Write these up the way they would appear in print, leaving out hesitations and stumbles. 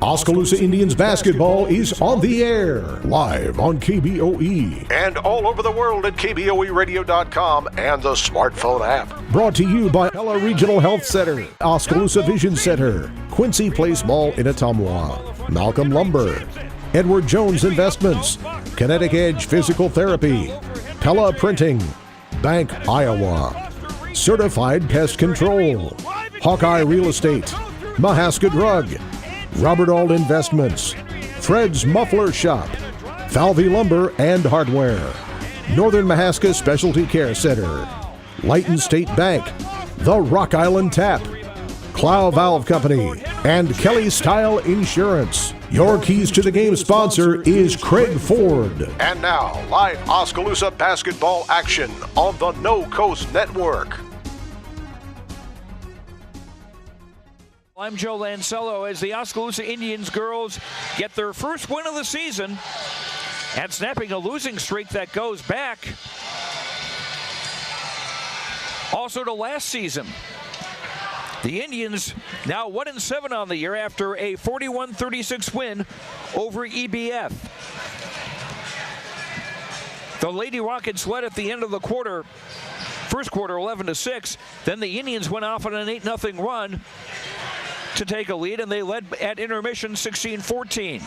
Oskaloosa Indians basketball is on the air, live on KBOE. And all over the world at KBOEradio.com and the smartphone app. Brought to you by Pella Regional Health Center, Oskaloosa Vision Center, Quincy Place Mall in Ottumwa, Malcolm Lumber, Edward Jones Investments, Kinetic Edge Physical Therapy, Pella Printing, Bank Iowa, Certified Pest Control, Hawkeye Real Estate, Mahaska Drug, Robert Auld Investments, Fred's Muffler Shop, Falvey Lumber and Hardware, Northern Mahaska Specialty Care Center, Lighton State Bank, The Rock Island Tap, Clow Valve Company, and Kelly Style Insurance. Your Keys to the Game sponsor is Craig Ford. And now, live Oskaloosa basketball action on the No Coast Network. I'm Joe Lancello as the Oskaloosa Indians girls get their first win of the season and snapping a losing streak that goes back also to last season. The Indians now 1-7 on the year after a 41-36 win over EBF. The Lady Rockets led at the end of the quarter, first quarter 11-6. Then the Indians went off on an 8-0 run to take a lead, and they led at intermission 16-14.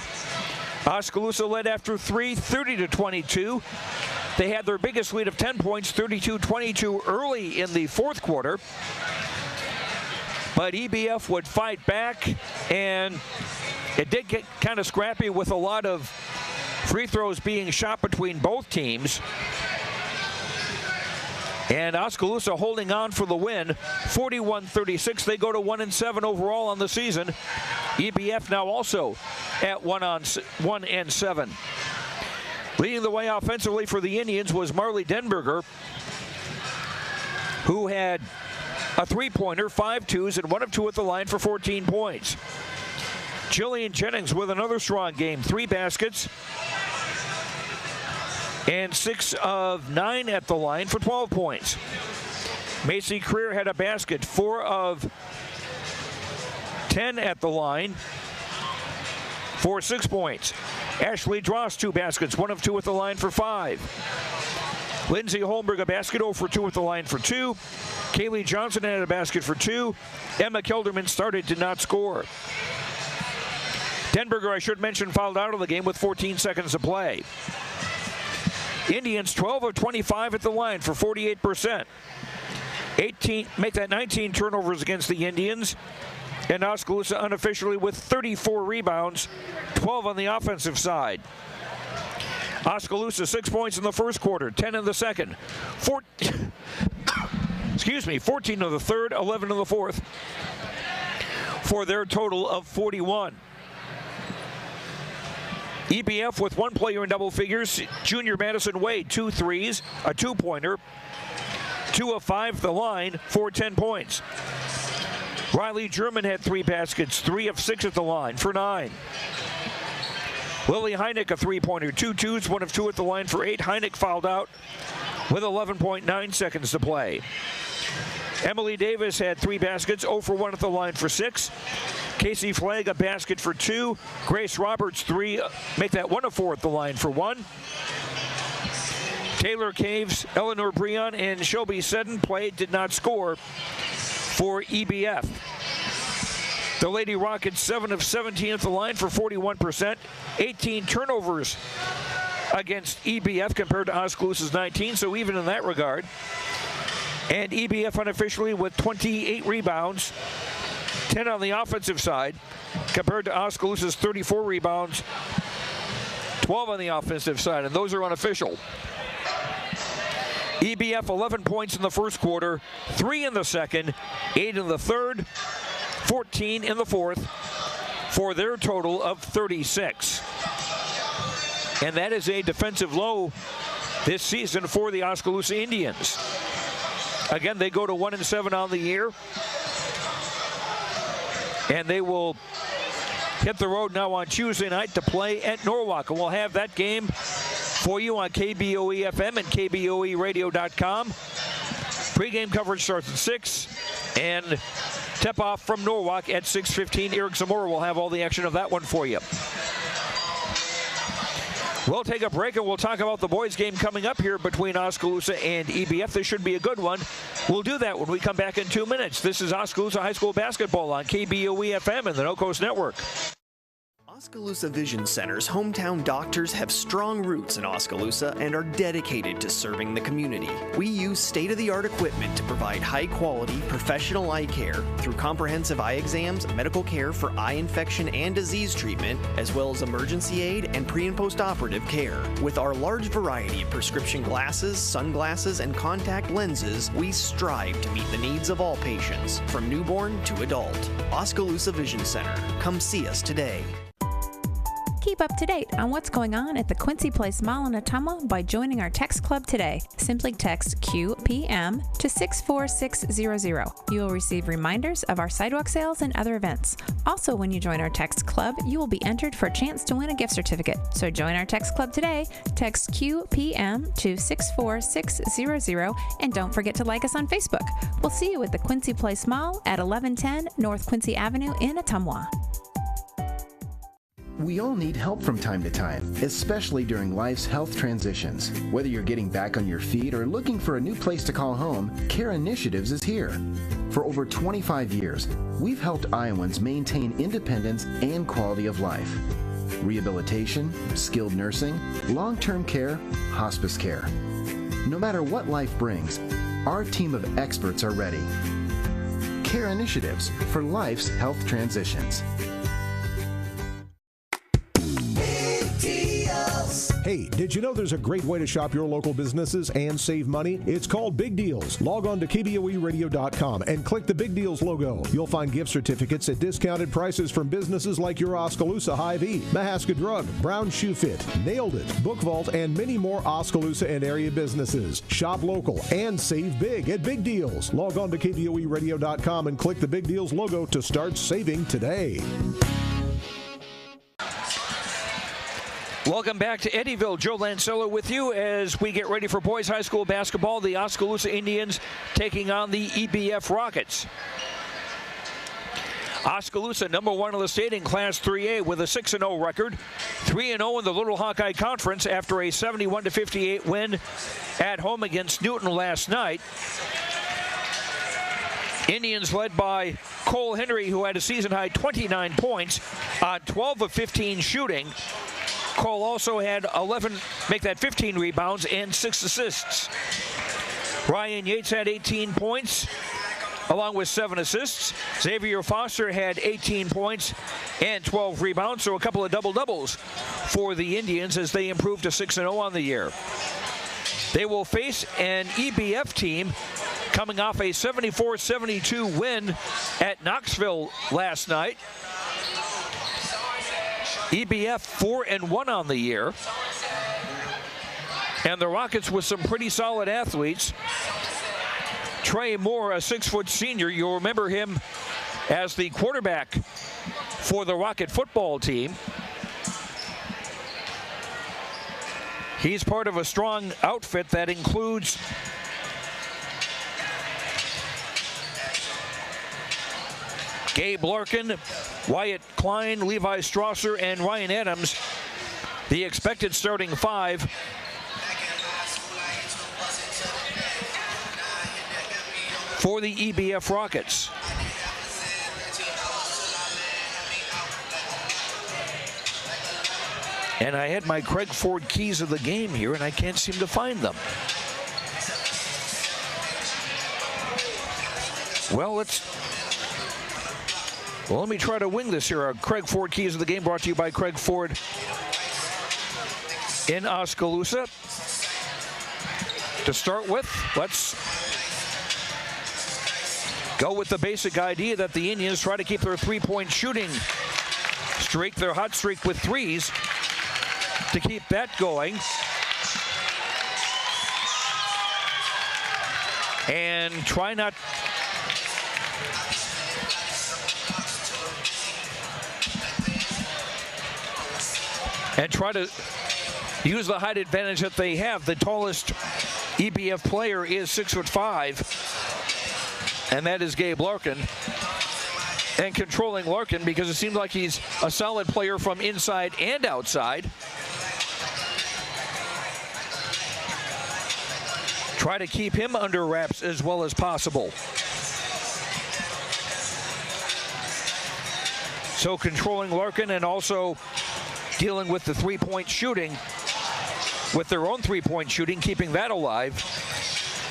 Oskaloosa led after 3, 30-22. They had their biggest lead of 10 points, 32-22 early in the fourth quarter. But EBF would fight back, and it did get kind of scrappy with a lot of free throws being shot between both teams. And Oskaloosa holding on for the win, 41-36. They go to 1-7 overall on the season. EBF now also at 1-7. Leading the way offensively for the Indians was Marley Denberger, who had a three-pointer, 5 twos, and 1 of 2 at the line for 14 points. Jillian Jennings with another strong game, 3 baskets, and 6 of 9 at the line for 12 points. Macy Creer had a basket, 4 of 10 at the line for 6 points. Ashley Dross, 2 baskets, 1 of 2 at the line for 5. Lindsay Holmberg, a basket, 0 for 2 at the line for 2. Kaylee Johnson had a basket for 2. Emma Kelderman started, did not score. Denberger, I should mention, fouled out of the game with 14 seconds to play. Indians 12 of 25 at the line for 48%. 19 turnovers against the Indians. And Oskaloosa unofficially with 34 rebounds, 12 on the offensive side. Oskaloosa 6 points in the first quarter, 10 in the second, 14 in the third, 11 in the fourth, for their total of 41. EBF with 1 player in double figures. Junior Madison Wade, 2 threes, a 2-pointer, 2 of 5 at the line for 10 points. Riley German had 3 baskets, 3 of 6 at the line for 9. Lily Heineck, a 3-pointer, 2 twos, 1 of 2 at the line for 8. Heineck fouled out with 11.9 seconds to play. Emily Davis had 3 baskets, 0 for 1 at the line for 6. Casey Flagg, a basket for 2. Grace Roberts, 3, make that 1 of 4 at the line for 1. Taylor Caves, Eleanor Breon, and Shelby Seddon played, did not score for EBF. The Lady Rockets 7 of 17 at the line for 41%. 18 turnovers against EBF compared to Oskaloosa's 19, so even in that regard. And EBF unofficially with 28 rebounds, 10 on the offensive side, compared to Oskaloosa's 34 rebounds, 12 on the offensive side, and those are unofficial. EBF 11 points in the first quarter, 3 in the second, 8 in the third, 14 in the fourth, for their total of 36. And that is a defensive low this season for the Oskaloosa Indians. Again, they go to 1-7 on the year. And they will hit the road now on Tuesday night to play at Norwalk. And we'll have that game for you on KBOE FM and KBOEradio.com. Pre-game coverage starts at 6. And tip-off from Norwalk at 6:15. Eric Zamora will have all the action of that one for you. We'll take a break and we'll talk about the boys game coming up here between Oskaloosa and EBF. This should be a good one. We'll do that when we come back in 2 minutes. This is Oskaloosa High School basketball on KBOE FM and the No Coast Network. Oskaloosa Vision Center's hometown doctors have strong roots in Oskaloosa and are dedicated to serving the community. We use state-of-the-art equipment to provide high-quality, professional eye care through comprehensive eye exams, medical care for eye infection and disease treatment, as well as emergency aid and pre- and post-operative care. With our large variety of prescription glasses, sunglasses, and contact lenses, we strive to meet the needs of all patients, from newborn to adult. Oskaloosa Vision Center. Come see us today. Keep up to date on what's going on at the Quincy Place Mall in Ottumwa by joining our text club today. Simply text QPM to 64600. You will receive reminders of our sidewalk sales and other events. Also, when you join our text club, you will be entered for a chance to win a gift certificate. So join our text club today. Text QPM to 64600 and don't forget to like us on Facebook. We'll see you at the Quincy Place Mall at 1110 North Quincy Avenue in Ottumwa. We all need help from time to time, especially during life's health transitions. Whether you're getting back on your feet or looking for a new place to call home, Care Initiatives is here. For over 25 years, we've helped Iowans maintain independence and quality of life. Rehabilitation, skilled nursing, long-term care, hospice care. No matter what life brings, our team of experts are ready. Care Initiatives for life's health transitions. Hey, did you know there's a great way to shop your local businesses and save money? It's called Big Deals. Log on to KBOEradio.com and click the Big Deals logo. You'll find gift certificates at discounted prices from businesses like your Oskaloosa Hy-Vee, Mahaska Drug, Brown Shoe Fit, Nailed It, Book Vault, and many more Oskaloosa and area businesses. Shop local and save big at Big Deals. Log on to KBOEradio.com and click the Big Deals logo to start saving today. Welcome back to Eddyville. Joe Lancello with you as we get ready for boys high school basketball. The Oskaloosa Indians taking on the EBF Rockets. Oskaloosa, number one in the state in Class 3A with a 6-0 record. 3-0 in the Little Hawkeye Conference after a 71-58 win at home against Newton last night. Indians led by Cole Henry, who had a season-high 29 points on 12 of 15 shooting. Cole also had 15 rebounds and 6 assists. Ryan Yates had 18 points along with 7 assists. Xavier Foster had 18 points and 12 rebounds, so a couple of double-doubles for the Indians as they improved to 6-0 on the year. They will face an EBF team coming off a 74-72 win at Knoxville last night. EBF 4-1 on the year. And the Rockets with some pretty solid athletes. Trey Moore, a 6-foot senior, you'll remember him as the quarterback for the Rocket football team. He's part of a strong outfit that includes Gabe Larkin, Wyatt Klein, Levi Strasser, and Ryan Adams, the expected starting 5. For the EBF Rockets. And I had my Craig Ford keys of the game here, and I can't seem to find them. Well, let me try to wing this here. Our Craig Ford keys of the game brought to you by Craig Ford in Oskaloosa. To start with, let's go with the basic idea that the Indians try to keep their three-point shooting streak, their hot streak with threes, to keep that going. And try not to use the height advantage that they have. The tallest EBF player is 6'5", and that is Gabe Larkin. and controlling Larkin because it seems like he's a solid player from inside and outside. Try to keep him under wraps as well as possible. So controlling Larkin and also dealing with the three-point shooting, with their own three-point shooting, keeping that alive.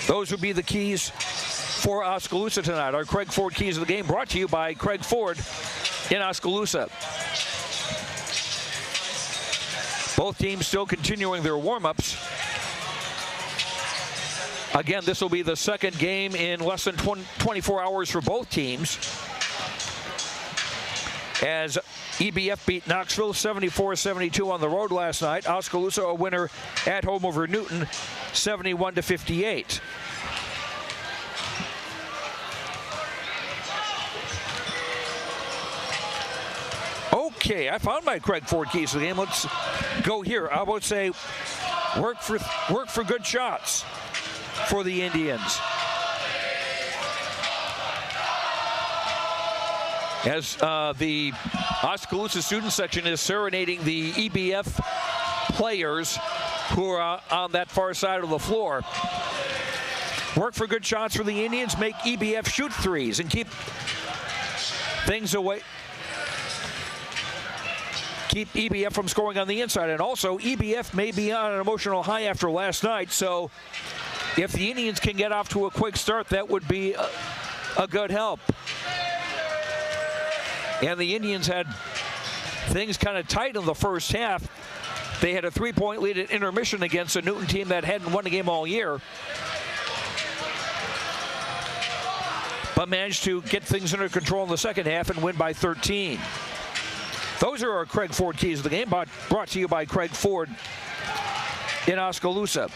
Those would be the keys for Oskaloosa tonight. Our Craig Ford Keys of the Game brought to you by Craig Ford in Oskaloosa. Both teams still continuing their warm-ups. Again, this will be the second game in less than 24 hours for both teams, as EBF beat Knoxville 74-72 on the road last night. Oskaloosa a winner at home over Newton 71-58. Okay, I found my Craig Ford Keys of the Game. Let's go here. I would say work for good shots for the Indians. As the Oskaloosa student section is serenading the EBF players who are on that far side of the floor. Work for good shots for the Indians, make EBF shoot threes and keep things away. Keep EBF from scoring on the inside. And also, EBF may be on an emotional high after last night, so if the Indians can get off to a quick start, that would be a good help. And the Indians had things kind of tight in the first half. They had a three-point lead at intermission against a Newton team that hadn't won a game all year, but managed to get things under control in the second half and win by 13. Those are our Craig Ford Keys of the Game, brought to you by Craig Ford in Oskaloosa.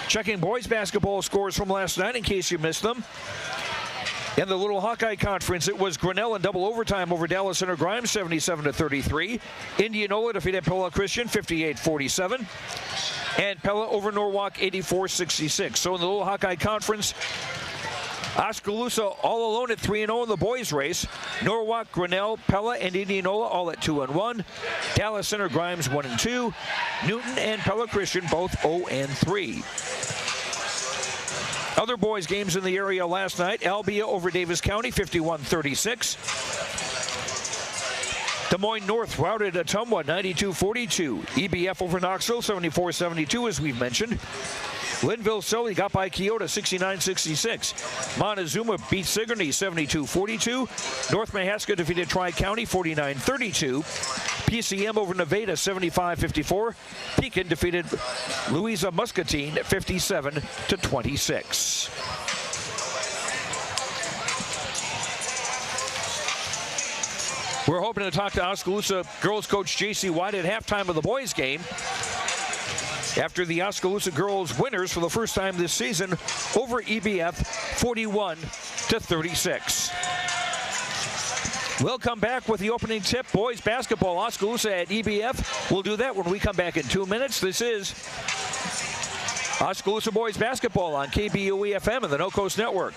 Checking boys basketball scores from last night in case you missed them. In the Little Hawkeye Conference, it was Grinnell in double overtime over Dallas Center Grimes, 77-33. Indianola defeated Pella Christian, 58-47. And Pella over Norwalk, 84-66. So in the Little Hawkeye Conference, Oskaloosa all alone at 3-0 in the boys race. Norwalk, Grinnell, Pella, and Indianola all at 2-1. Dallas Center Grimes 1-2. Newton and Pella Christian both 0-3. Other boys games in the area last night. Albia over Davis County, 51-36. Des Moines North routed Ottumwa, 92-42. EBF over Knoxville, 74-72, as we've mentioned. Linville Sully got by Keota, 69-66. Montezuma beat Sigourney, 72-42. North Mahaska defeated Tri-County, 49-32. PCM over Nevada, 75-54. Pekin defeated Louisa Muscatine, 57-26. We're hoping to talk to Oskaloosa girls coach J.C. White at halftime of the boys game, after the Oskaloosa girls winners for the first time this season over EBF, 41-36. We'll come back with the opening tip. Boys basketball, Oskaloosa at EBF. We'll do that when we come back in 2 minutes. This is Oskaloosa boys basketball on KBOE-FM and the No Coast Network.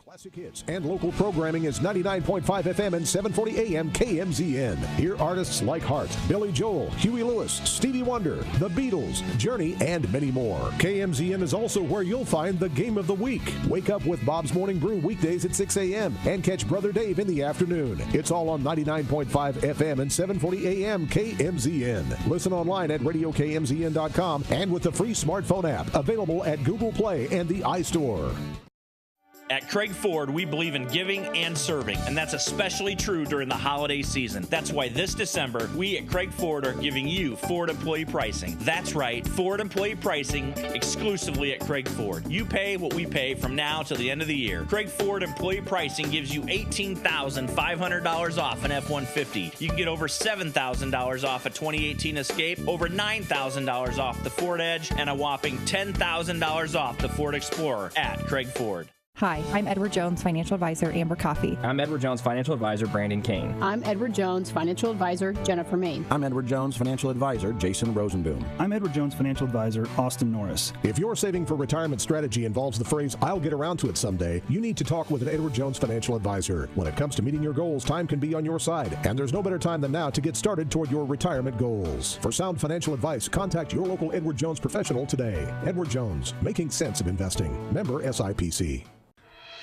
Classic hits and local programming is 99.5 FM and 740 AM KMZN. Hear artists like Hart, Billy Joel, Huey Lewis, Stevie Wonder, The Beatles, Journey, and many more. KMZN is also where you'll find the Game of the Week. Wake up with Bob's Morning Brew weekdays at 6 a.m. and catch Brother Dave in the afternoon. It's all on 99.5 FM and 740 AM KMZN. Listen online at radiokmzn.com and with the free smartphone app available at Google Play and the iStore. At Craig Ford, we believe in giving and serving, and that's especially true during the holiday season. That's why this December, we at Craig Ford are giving you Ford employee pricing. That's right, Ford employee pricing exclusively at Craig Ford. You pay what we pay from now till the end of the year. Craig Ford employee pricing gives you $18,500 off an F-150. You can get over $7,000 off a 2018 Escape, over $9,000 off the Ford Edge, and a whopping $10,000 off the Ford Explorer at Craig Ford. Hi, I'm Edward Jones Financial Advisor Amber Coffey. I'm Edward Jones Financial Advisor Brandon Kane. I'm Edward Jones Financial Advisor Jennifer Main. I'm Edward Jones Financial Advisor Jason Rosenboom. I'm Edward Jones Financial Advisor Austin Norris. If your saving for retirement strategy involves the phrase, "I'll get around to it someday," you need to talk with an Edward Jones Financial Advisor. When it comes to meeting your goals, time can be on your side, and there's no better time than now to get started toward your retirement goals. For sound financial advice, contact your local Edward Jones professional today. Edward Jones, making sense of investing. Member SIPC.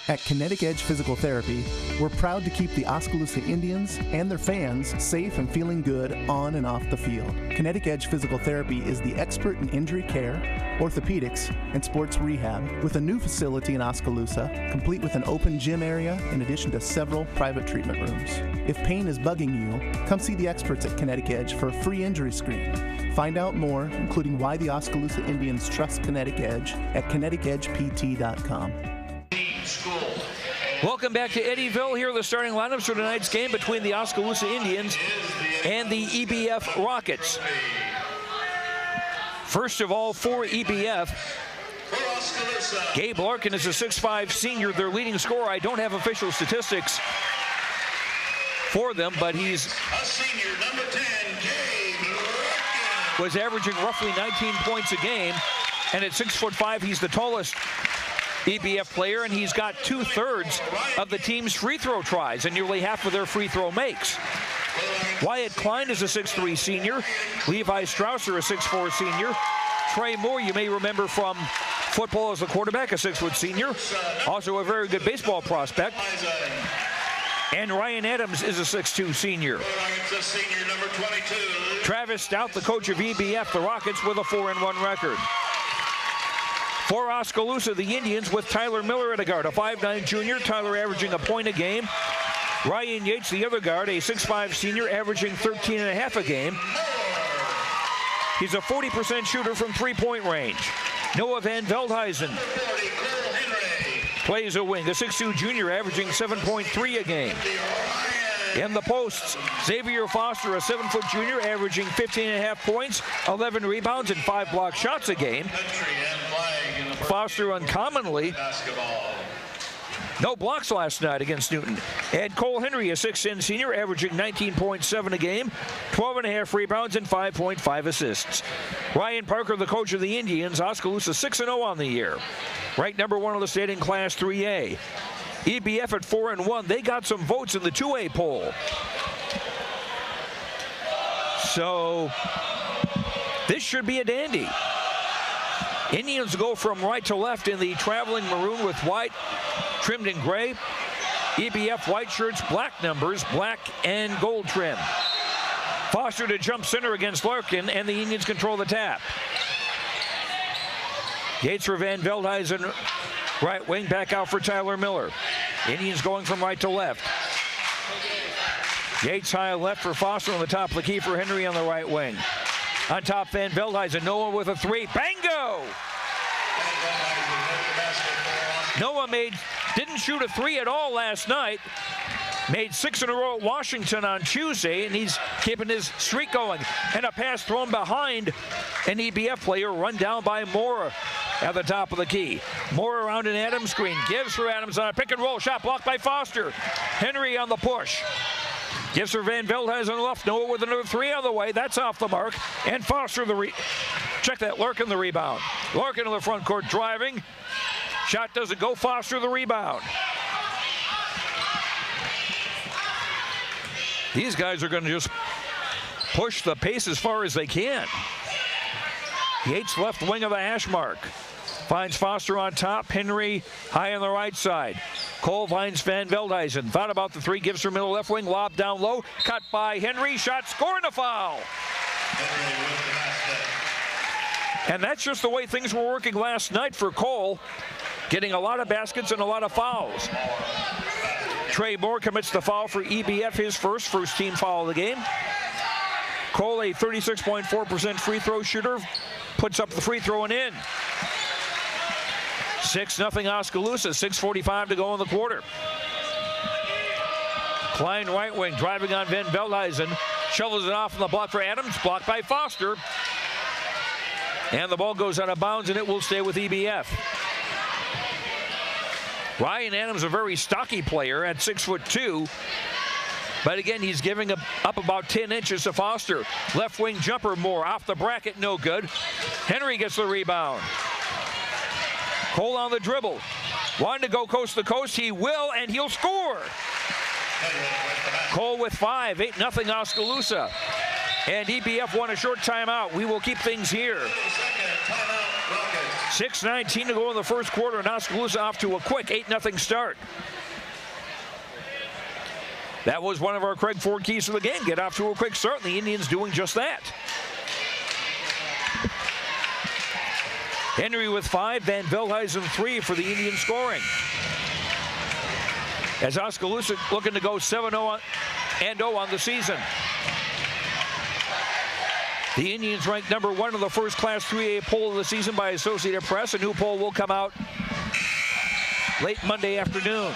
At Kinetic Edge Physical Therapy, we're proud to keep the Oskaloosa Indians and their fans safe and feeling good on and off the field. Kinetic Edge Physical Therapy is the expert in injury care, orthopedics, and sports rehab, with a new facility in Oskaloosa, complete with an open gym area in addition to several private treatment rooms. If pain is bugging you, come see the experts at Kinetic Edge for a free injury screen. Find out more, including why the Oskaloosa Indians trust Kinetic Edge, at kineticedgept.com. Welcome back to Eddyville. Here are the starting lineups for tonight's game between the Oskaloosa Indians and the EBF Rockets. First of all, for EBF, Gabe Larkin is a 6'5" senior, their leading scorer. I don't have official statistics for them, but he's was averaging roughly 19 points a game, and at 6'5", he's the tallest EBF player, and he's got 2/3 of the team's free throw tries and nearly half of their free throw makes. Wyatt Klein is a 6'3" senior. Levi Strausser, a 6'4" senior. Trey Moore, you may remember from football as a quarterback, a 6' senior. Also a very good baseball prospect. And Ryan Adams is a 6'2" senior. Travis Stout, the coach of EBF, the Rockets, with a 4-1 record. For Oskaloosa, the Indians with Tyler Miller at a guard, a 5'9" junior. Tyler averaging a point a game. Ryan Yates, the other guard, a 6'5" senior, averaging 13.5 a game. He's a 40% shooter from three-point range. Noah Van Veldhuizen plays a wing, a 6'2" junior, averaging 7.3 a game. In the posts, Xavier Foster, a 7' junior, averaging 15.5 points, 11 rebounds, and 5 block shots a game. Foster uncommonly no blocks last night against Newton. And Cole Henry, a 6'10" senior, averaging 19.7 a game, 12.5 rebounds, and 5.5 assists. Ryan Parker, the coach of the Indians, Oskaloosa 6-0 on the year. Ranked number 1 on the state in Class 3A. EBF at 4-1. They got some votes in the 2A poll. So this should be a dandy. Indians go from right to left in the traveling maroon with white trimmed in gray. EBF white shirts, black numbers, black and gold trim. Foster to jump center against Larkin, and the Indians control the tap. Yates for Van Veldhuizen, right wing, back out for Tyler Miller. Indians going from right to left. Yates high left for Foster on the top of the key for Henry on the right wing. On top, Van Veldhuizen, Noah with a three. Bango! Noah didn't shoot a three at all last night. Made 6 in a row at Washington on Tuesday, and he's keeping his streak going. And a pass thrown behind an EBF player, run down by Moore at the top of the key. Moore around an Adams screen, gives for Adams on a pick and roll shot, blocked by Foster. Henry on the push. Gives for Van Veldhuizen left. Noah with another three on the way. That's off the mark. And Foster check that, Larkin the rebound. Larkin in the front court driving. Shot doesn't go. Foster the rebound. These guys are going to just push the pace as far as they can. Yates left wing of the hash mark. Finds Foster on top. Henry high on the right side. Cole finds Van Veldhuizen. Thought about the three. Gives her middle left wing. Lob down low. Cut by Henry. Shot scoring a foul. And that's just the way things were working last night for Cole. Getting a lot of baskets and a lot of fouls. Trey Moore commits the foul for EBF, his first team foul of the game. Cole, a 36.4% free throw shooter, puts up the free throw and in. 6-0 Oskaloosa, 6:45 to go in the quarter. Klein right wing, driving on Van Veldhuizen, shovels it off in the block for Adams, blocked by Foster. And the ball goes out of bounds, and it will stay with EBF. Ryan Adams, a very stocky player at 6'2". But again, he's giving up about 10 inches to Foster. Left wing jumper Moore off the bracket, no good. Henry gets the rebound. Cole on the dribble. Wanting to go coast to coast, he will, and he'll score. Cole with 5, 8-0 Oskaloosa. And EBF won a short timeout. We will keep things here. 6:19 to go in the first quarter, and Oskaloosa off to a quick 8-0 start. That was one of our Craig Ford keys to the game. Get off to a quick start, and the Indians doing just that. Henry with 5, Van Veldhuizen 3 for the Indian scoring. As Oskaloosa looking to go 7-0 on the season. The Indians ranked number 1 in the first class 3A poll of the season by Associated Press. A new poll will come out late Monday afternoon.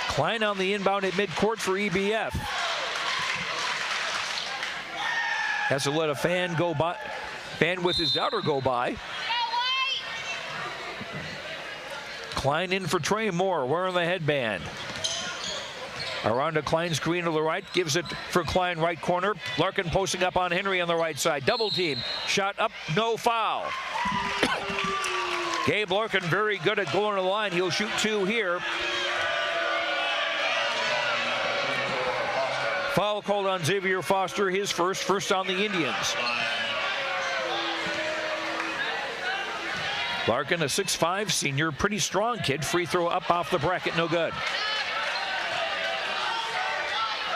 Klein on the inbound at midcourt for EBF. Has to let a fan go by. Fan with his daughter go by. Klein in for Trey Moore, wearing the headband. Around a Klein screen to the right, gives it for Klein, right corner. Larkin posting up on Henry on the right side. Double team, shot up, no foul. Gabe Larkin very good at going to the line. He'll shoot 2 here. Foul called on Xavier Foster, his first on the Indians. Larkin, a 6'5" senior, pretty strong kid. Free throw up off the bracket, no good.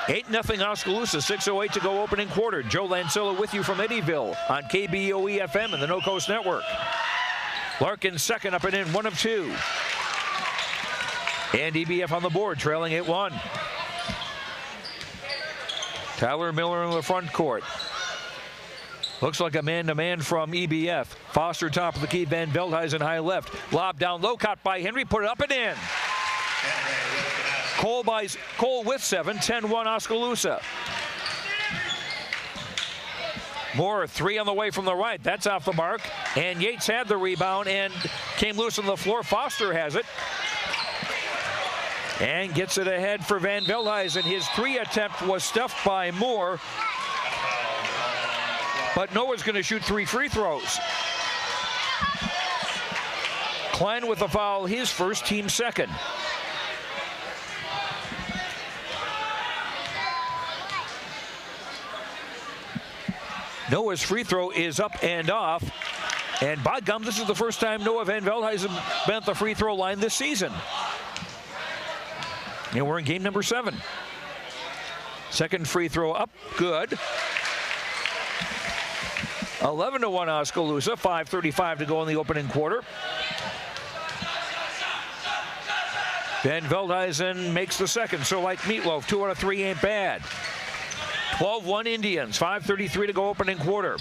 8-0 Oskaloosa, 6:08 to go opening quarter. Joe Lancilla with you from Eddyville on KBOE FM and the No Coast Network. Larkin second up and in, 1 of 2. And EBF on the board, trailing 8-1. Tyler Miller in the front court. Looks like a man-to-man from EBF. Foster top of the key, Van Veldhuizen high left. Lob down low, caught by Henry, put it up and in. Cole with 7, 10-1 Oskaloosa. Moore, 3 on the way from the right. That's off the mark. And Yates had the rebound and came loose on the floor. Foster has it. And gets it ahead for Van Veldhuizen. His 3 attempt was stuffed by Moore. But Noah's going to shoot 3 free throws. Klein with the foul, his first, team second. Noah's free throw is up and off. And by gum, this is the first time Noah Van Veldhuizen been at the free throw line this season. And we're in game number 7. Second free throw up, good. 11-1 Oskaloosa, 5:35 to go in the opening quarter. Van Veldhuizen makes the second, so like Meatloaf, 2 out of 3 ain't bad. 12-1 Indians, 5:33 to go opening quarter.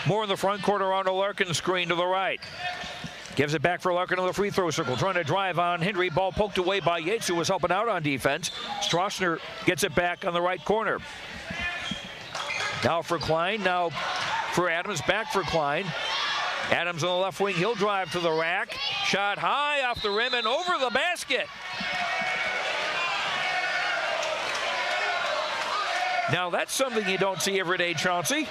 Moore in the front court around a Larkin screen to the right. Gives it back for Larkin in the free throw circle, trying to drive on Henry. Ball poked away by Yates, who was helping out on defense. Stroessner gets it back on the right corner. Now for Klein, now for Adams, back for Klein. Adams on the left wing, he'll drive to the rack. Shot high off the rim and over the basket. Now that's something you don't see every day, Chauncey.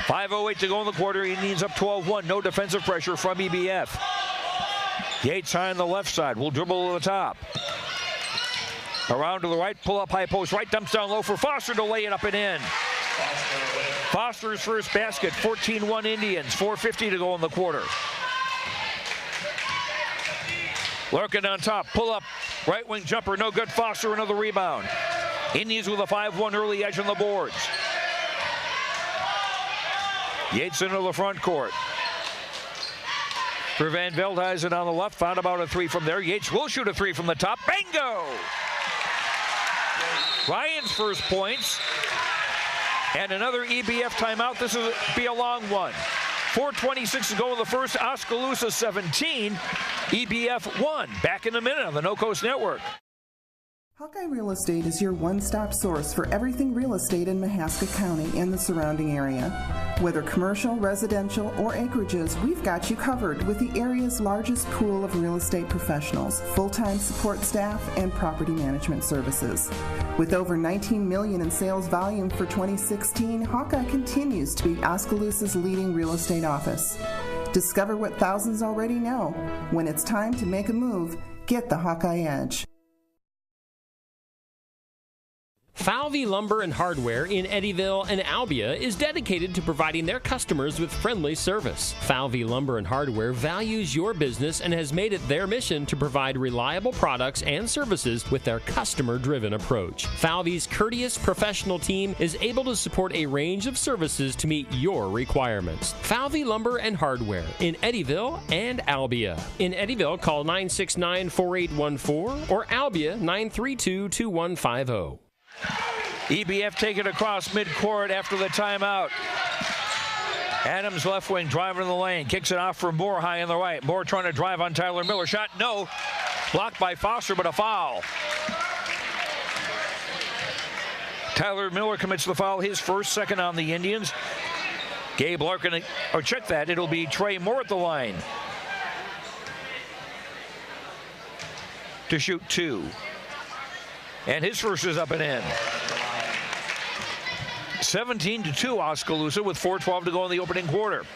5:08 to go in the quarter. Indians up 12-1. No defensive pressure from EBF. Yates high on the left side. Will dribble to the top. Around to the right. Pull up high post. Right, dumps down low for Foster to lay it up and in. Foster's first basket. 14-1 Indians. 4:50 to go in the quarter. Larkin on top. Pull up. Right wing jumper. No good. Foster another rebound. Indians with a 5-1 early edge on the boards. Yates into the front court. For Van Veldhuizen on the left, found about a 3 from there. Yates will shoot a 3 from the top. Bingo! Ryan's first points. And another EBF timeout. This will be a long one. 4:26 to go in the first. Oskaloosa 17, EBF 1. Back in a minute on the No Coast Network. Hawkeye Real Estate is your one-stop source for everything real estate in Mahaska County and the surrounding area. Whether commercial, residential, or acreages, we've got you covered with the area's largest pool of real estate professionals, full-time support staff, and property management services. With over $19 million in sales volume for 2016, Hawkeye continues to be Oskaloosa's leading real estate office. Discover what thousands already know. When it's time to make a move, get the Hawkeye Edge. Falvey Lumber and Hardware in Eddyville and Albia is dedicated to providing their customers with friendly service. Falvey Lumber and Hardware values your business and has made it their mission to provide reliable products and services with their customer-driven approach. Falvey's courteous professional team is able to support a range of services to meet your requirements. Falvey Lumber and Hardware in Eddyville and Albia. In Eddyville, call 969-4814 or Albia 932-2150. EBF taking across midcourt after the timeout. Adams left wing driving in the lane. Kicks it off for Moore high on the right. Moore trying to drive on Tyler Miller. Shot no. Blocked by Foster, but a foul. Tyler Miller commits the foul. His first, second on the Indians. Gabe Larkin, or check that. It'll be Trey Moore at the line to shoot two. And his first is up and in. 17-2 Oskaloosa with 4:12 to go in the opening quarter.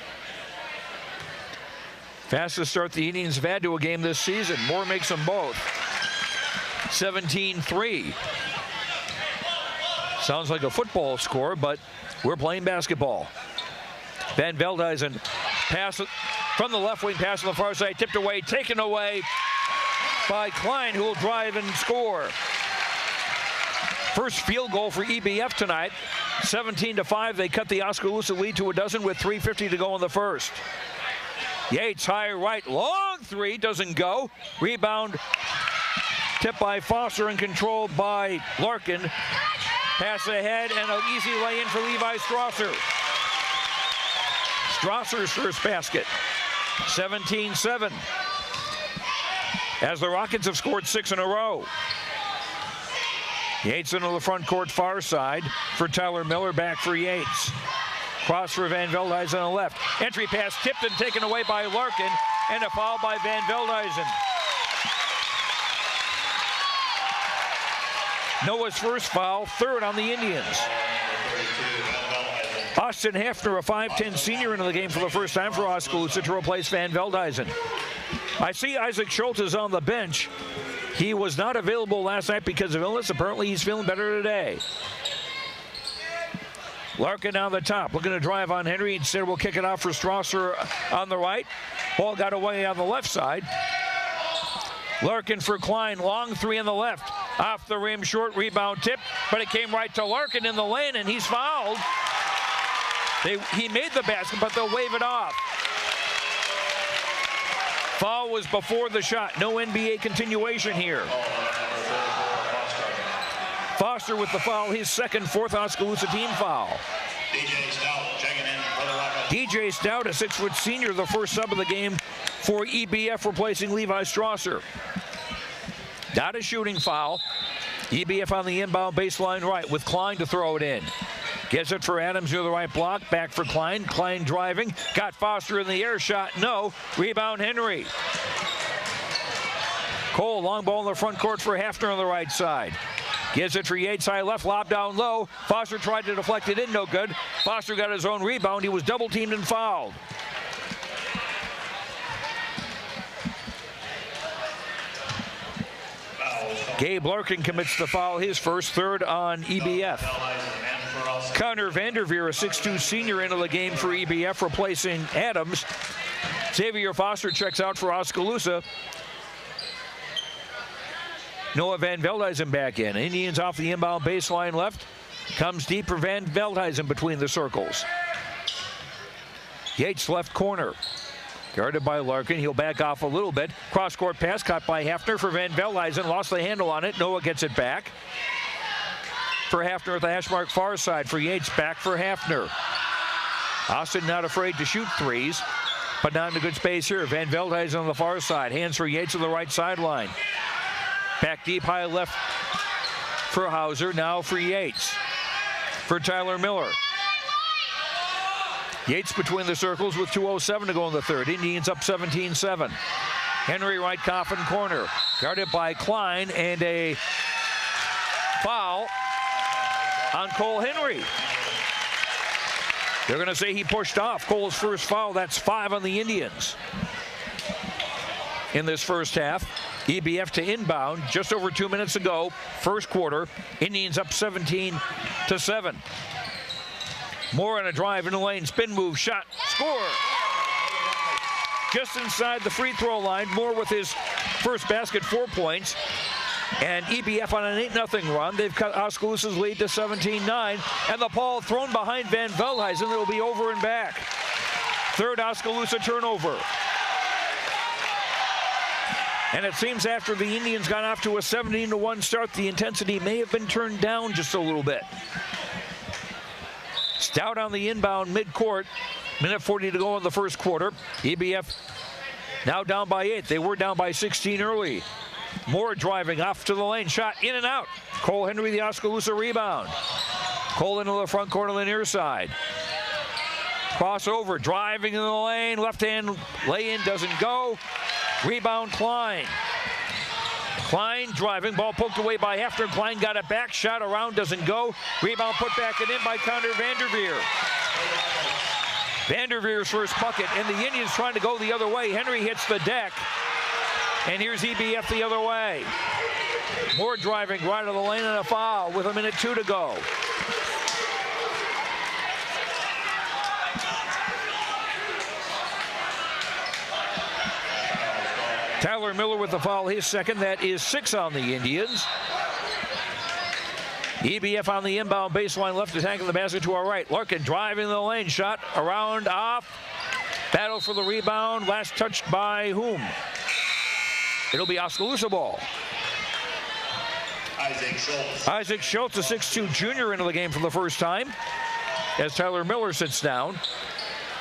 Fastest start the Indians have had to a game this season. Moore makes them both. 17-3. Sounds like a football score, but we're playing basketball. Van Veldhuizen pass from the left wing, pass on the far side, tipped away, taken away by Klein, who will drive and score. First field goal for EBF tonight. 17-5. They cut the Oskaloosa lead to a dozen with 3:50 to go in the first. Yates high right, long three, doesn't go. Rebound tipped by Foster and controlled by Larkin. Pass ahead and an easy lay in for Levi Strasser. Strasser's first basket. 17-7. As the Rockets have scored 6 in a row. Yates into the front court far side for Tyler Miller, back for Yates. Cross for Van Veldhuizen on the left. Entry pass tipped and taken away by Larkin, and a foul by Van Veldhuizen. Noah's first foul, third on the Indians. Austin Heffner, a 5'10 senior, into the game for the first time for Oskaloosa to replace Van Veldhuizen. I see Isaac Schultz is on the bench. He was not available last night because of illness. Apparently he's feeling better today. Larkin on the top, looking to drive on Henry. Instead, we'll kick it off for Strasser on the right. Ball got away on the left side. Larkin for Klein, long three on the left. Off the rim, short rebound tip, but it came right to Larkin in the lane, and he's fouled. He made the basket, but they'll wave it off. Foul was before the shot. No NBA continuation here. Foster with the foul, his second, fourth Oskaloosa team foul. DJ Stout checking in for the Rockets. DJ Stout, a 6-foot senior, the first sub of the game for EBF, replacing Levi Strasser. Not a shooting foul. EBF on the inbound baseline right with Klein to throw it in. Gets it for Adams near the right block. Back for Klein. Klein driving. Got Foster in the air. Shot no. Rebound Henry. Cole, long ball in the front court for Heffner on the right side. Gives it for Yates, high left, lob down low. Foster tried to deflect it in, no good. Foster got his own rebound. He was double teamed and fouled. Gabe Larkin commits the foul, his first, third on EBF. Connor Vanderveer, a 6'2 senior, into the game for EBF, replacing Adams. Xavier Foster checks out for Oskaloosa. Noah Van Veldhuizen back in. Indians off the inbound baseline left. Comes deep for Van Veldhuizen between the circles. Yates left corner. Guarded by Larkin. He'll back off a little bit. Cross-court pass caught by Heffner for Van Veldhuizen. Lost the handle on it. Noah gets it back. For Heffner at the hash mark far side. For Yates, back for Heffner. Austin not afraid to shoot threes, but not in a good space here. Van Veldhuizen on the far side. Hands for Yates on the right sideline. Back deep, high left for Hauser, now for Yates. For Tyler Miller. Yates between the circles with 2:07 to go in the third. Indians up 17-7. Henry right coffin corner. Guarded by Klein, and a foul on Cole Henry. They're going to say he pushed off Cole's first foul. That's 5 on the Indians. In this first half, EBF to inbound just over 2 minutes ago. First quarter, Indians up 17-7. Moore on a drive in the lane, spin move, shot, score. Just inside the free throw line, Moore with his first basket, 4 points. And EBF on an 8-0 run. They've cut Oskaloosa's lead to 17-9. And the ball thrown behind Van Veldhuizen. It will be over and back. Third Oskaloosa turnover. And it seems after the Indians got off to a 17-1 start, the intensity may have been turned down just a little bit. Stout on the inbound midcourt. Minute 40 to go in the first quarter. EBF now down by 8. They were down by 16 early. Moore driving off to the lane. Shot in and out. Cole Henry, the Oskaloosa rebound. Cole into the front corner on the near side. Crossover, driving in the lane. Left hand lay-in doesn't go. Rebound Klein. Klein driving. Ball poked away by Hefner. Klein got it back. Shot around, doesn't go. Rebound put back and in by Connor Vanderveer. Vanderveer's first bucket, and the Indians trying to go the other way. Henry hits the deck. And here's EBF the other way. Moore driving right of the lane and a foul with 1:02 to go. Tyler Miller with the foul, his second. That is 6 on the Indians. EBF on the inbound baseline left, attacking the basket to our right. Larkin driving the lane, shot around, off. Battle for the rebound, last touched by whom? It'll be Oskaloosa ball. Isaac Schultz, a 6'2 junior, into the game for the first time as Tyler Miller sits down.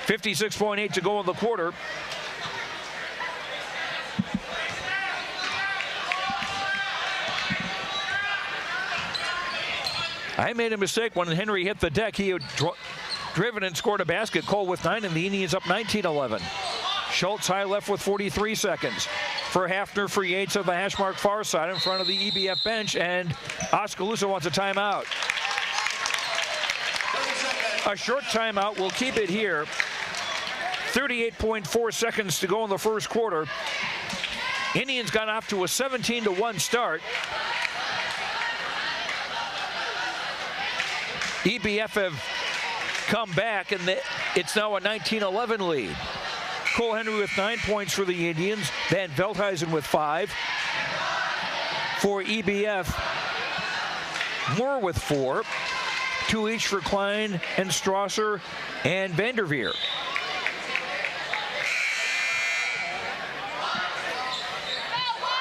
56.8 to go in the quarter. I made a mistake when Henry hit the deck. He had driven and scored a basket. Cole with 9, and the Indians up 19-11. Schultz high left with 43 seconds. For Hafner, for Yates of the hash mark far side in front of the EBF bench, and Oskaloosa wants a timeout. A short timeout will keep it here. 38.4 seconds to go in the first quarter. Indians got off to a 17-1 start. EBF have come back, and it's now a 19-11 lead. Cole Henry with 9 points for the Indians. Van Veldhuizen with 5. For EBF, Moore with 4. 2 each for Klein and Strasser and Vanderveer.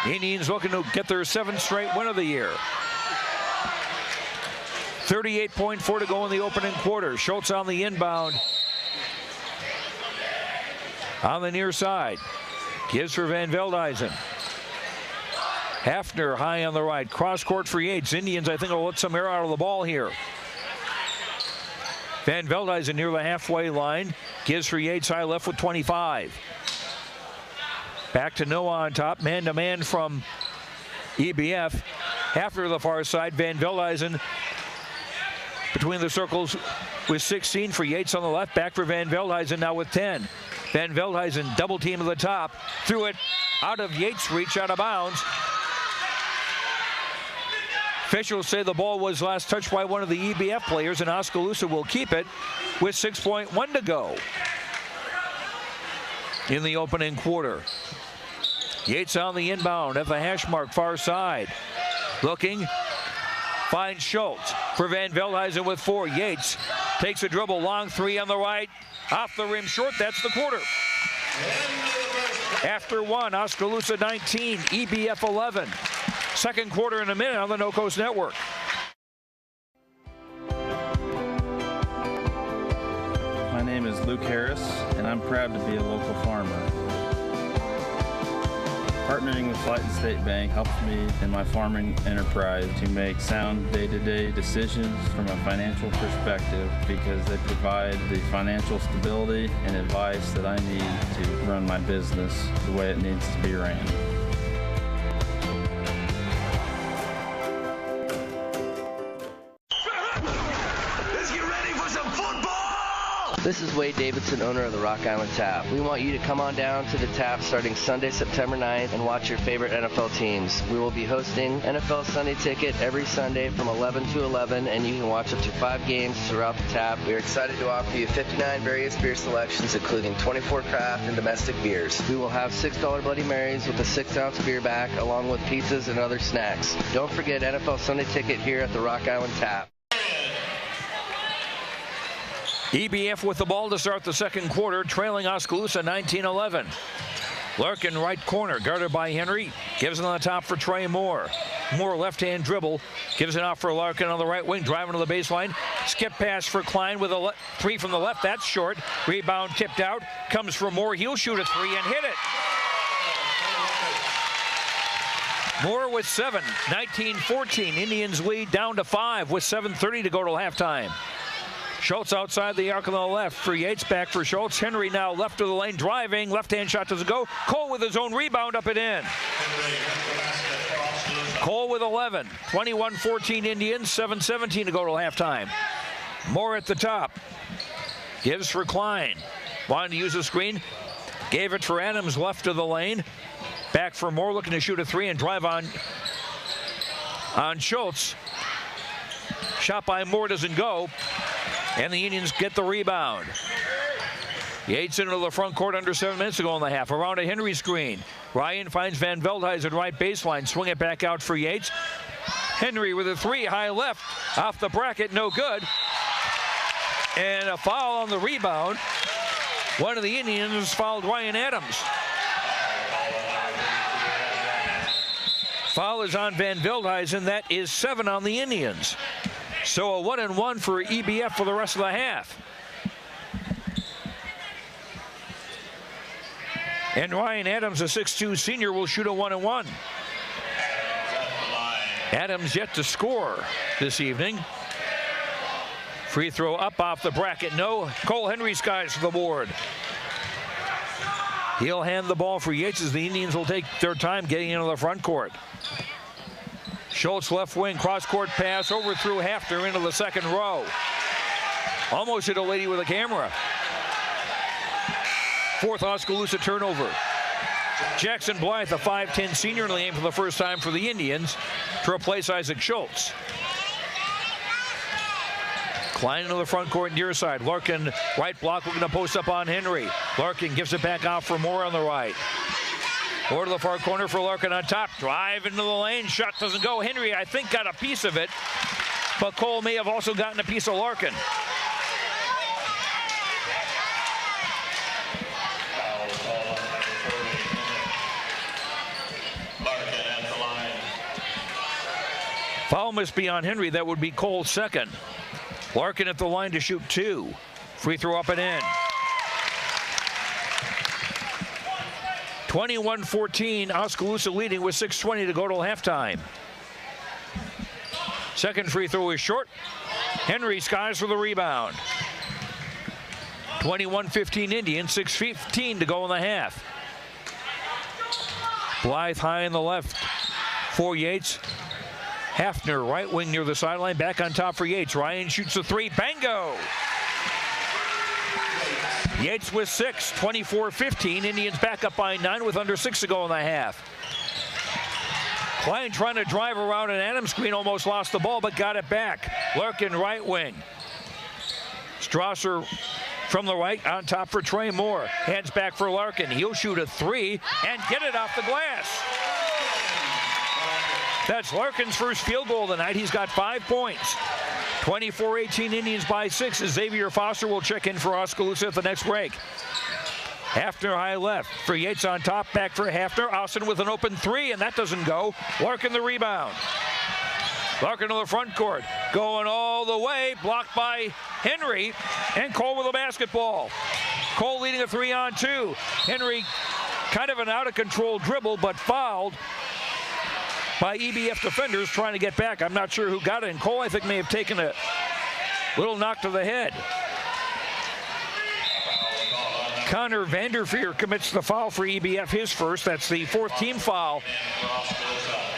Indians looking to get their 7th straight win of the year. 38.4 to go in the opening quarter. Schultz on the inbound. On the near side. Gives for Van Veldhuizen. Hafner high on the right. Cross court for Yates. Indians, I think, will let some air out of the ball here. Van Veldhuizen near the halfway line. Gives for Yates high left with 25. Back to Noah on top. Man-to-man from EBF. Hafner to the far side. Van Veldhuizen between the circles with 16 for Yates on the left. Back for Van Veldhuizen now with 10. Van Veldhuizen double team to the top. Threw it out of Yates' reach, out of bounds. Officials say the ball was last touched by one of the EBF players, and Oskaloosa will keep it with 6.1 to go in the opening quarter. Yates on the inbound at the hash mark far side. Looking, finds Schultz for Van Veldhuizen with 4. Yates takes a dribble, long 3 on the right. Off the rim short, that's the quarter. After 1, Oskaloosa 19, EBF 11. Second quarter in a minute on the No Coast Network. My name is Luke Harris, and I'm proud to be a local farmer. Partnering with Flight and State Bank helps me in my farming enterprise to make sound day-to-day decisions from a financial perspective because they provide the financial stability and advice that I need to run my business the way it needs to be ran. This is Wade Davidson, owner of the Rock Island Tap. We want you to come on down to the Tap starting Sunday, September 9th and watch your favorite NFL teams. We will be hosting NFL Sunday Ticket every Sunday from 11 to 11, and you can watch up to 5 games throughout the Tap. We are excited to offer you 59 various beer selections, including 24 craft and domestic beers. We will have $6 Bloody Marys with a 6-ounce beer back, along with pizzas and other snacks. Don't forget NFL Sunday Ticket here at the Rock Island Tap. EBF with the ball to start the second quarter, trailing Oskaloosa 19-11. Larkin right corner, guarded by Henry. Gives it on the top for Trey Moore. Moore left-hand dribble. Gives it off for Larkin on the right wing, driving to the baseline. Skip pass for Klein with a 3 from the left. That's short. Rebound tipped out. Comes for Moore. He'll shoot a 3 and hit it. Moore with 7. 19-14. Indians lead down to 5 with 7:30 to go till halftime. Schultz outside the arc on the left for Yates, back for Schultz. Henry now left of the lane, driving. Left-hand shot doesn't go. Cole with his own rebound up and in. Cole with 11. 21-14 Indians, 7:17 to go till halftime. Moore at the top. Gives for Klein. Wanted to use the screen. Gave it for Adams left of the lane. Back for Moore, looking to shoot a 3 and drive on Schultz. Shot by Moore doesn't go. And the Indians get the rebound. Yates into the front court under 7 minutes to go in the half. Around a Henry screen. Ryan finds Van Veldhuizen right baseline. Swing it back out for Yates. Henry with a 3 high left. Off the bracket, no good. And a foul on the rebound. One of the Indians fouled Ryan Adams. Foul is on Van Veldhuizen. That is 7 on the Indians. So a 1-and-1 for EBF for the rest of the half. And Ryan Adams, a 6'2 senior, will shoot a 1-and-1. Adams yet to score this evening. Free throw up off the bracket, no. Cole Henry skies for the board. He'll hand the ball for Yates as the Indians will take their time getting into the front court. Schultz left wing, cross-court pass, overthrew Hafner into the second row. Almost hit a lady with a camera. Fourth Oskaloosa turnover. Jackson Blythe, a 5'10 senior in the game for the first time for the Indians, to replace Isaac Schultz. Klein into the front court near side. Larkin, right block, looking to post up on Henry. Larkin gives it back out for Moore on the right. Over to the far corner for Larkin on top. Drive into the lane. Shot doesn't go. Henry, I think, got a piece of it. But Cole may have also gotten a piece of Larkin. Foul must be on Henry. That would be Cole's second. Larkin at the line to shoot 2. Free throw up and in. 21-14, Oskaloosa leading with 6:20 to go till halftime. Second free throw is short. Henry skies for the rebound. 21-15 Indians, 6:15 to go in the half. Blythe high in the left for Yates. Hafner right wing near the sideline, back on top for Yates. Ryan shoots a 3, bango! Yates with 6, 24-15. Indians back up by 9 with under 6 to go in the half. Klein trying to drive around an Adams screen, almost lost the ball, but got it back. Larkin right wing. Strasser from the right on top for Trey Moore. Hands back for Larkin. He'll shoot a 3 and get it off the glass. That's Larkin's first field goal tonight. He's got 5 points. 24-18 Indians by 6 as Xavier Foster will check in for Oskaloosa at the next break. Hafner high left for Yates on top, back for Hafner. Austin with an open 3, and that doesn't go. Larkin the rebound. Larkin to the front court, going all the way, blocked by Henry, and Cole with a basketball. Cole leading a 3-on-2. Henry Kind of an out-of-control dribble, but fouled by EBF defenders trying to get back. I'm not sure who got it, and Cole, I think, may have taken a little knock to the head. Connor Vanderveer commits the foul for EBF, his first. That's the 4th team foul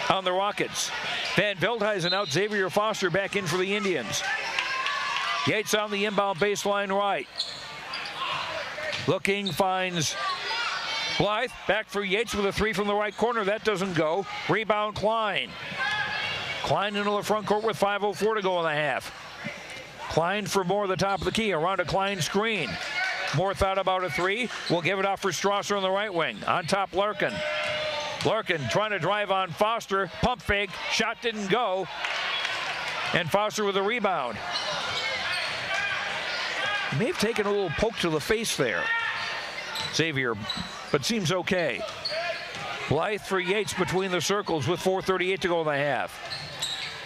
on the Rockets. Van Veldhuizen out, Xavier Foster back in for the Indians. Yates on the inbound baseline right. Looking, finds Blythe, back for Yates with a 3 from the right corner. That doesn't go. Rebound, Klein. Klein into the front court with 5:04 to go in the half. Klein for Moore, the top of the key, around a Klein screen. Moore thought about a 3. Will give it off for Strasser on the right wing. On top, Larkin. Larkin trying to drive on Foster. Pump fake. Shot didn't go. And Foster with a rebound. He may have taken a little poke to the face there, Xavier, but seems okay. Blythe for Yates between the circles with 4:38 to go in the half.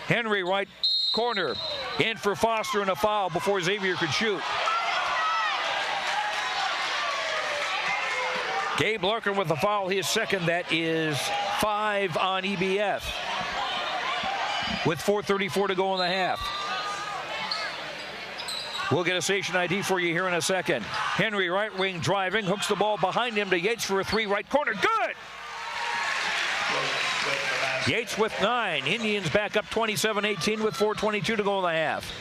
Henry right corner. In for Foster and a foul before Xavier could shoot. Gabe Larkin with the foul, his second. That is 5 on EBF with 4:34 to go in the half. We'll get a station ID for you here in a second. Henry right wing driving, hooks the ball behind him to Yates for a 3 right corner. Good! Yates with 9. Indians back up 27-18 with 4:22 to go in the half.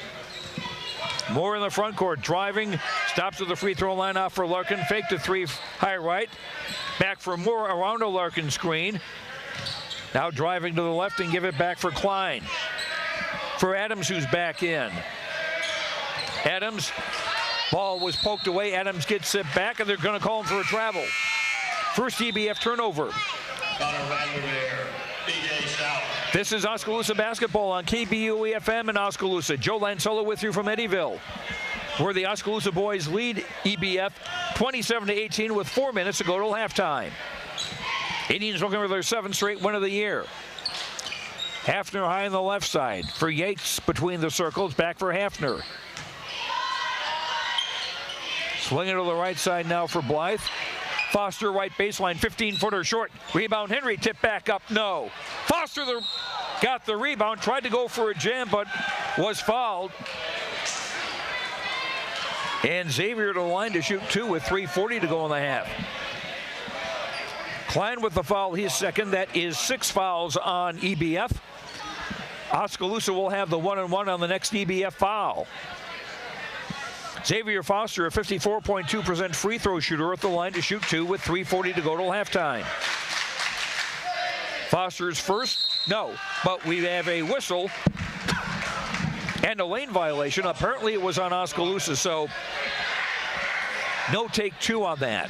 Moore in the front court, driving, stops at the free throw line off for Larkin. Fake to 3 high right. Back for Moore around a Larkin screen. Now driving to the left and give it back for Klein. For Adams, who's back in. Adams, ball was poked away. Adams gets it back, and they're going to call him for a travel. First EBF turnover. This is Oskaloosa basketball on KBUE-FM in Oskaloosa. Joe Lanzola with you from Eddyville, where the Oskaloosa boys lead EBF 27-18 with 4 minutes to go till halftime. Indians looking for their 7th straight win of the year. Hafner high on the left side for Yates between the circles. Back for Hafner. Swinging to the right side now for Blythe. Foster right baseline, 15-footer short. Rebound, Henry, tip back up, no. Foster got the rebound, tried to go for a jam, but was fouled. And Xavier to the line to shoot 2 with 3:40 to go in the half. Klein with the foul, his second. That is 6 fouls on EBF. Oskaloosa will have the 1-and-1 on the next EBF foul. Xavier Foster, a 54.2% free throw shooter, at the line to shoot 2 with 3:40 to go till halftime. Foster's first, no, but we have a whistle and a lane violation. Apparently it was on Oskaloosa, so no take 2 on that.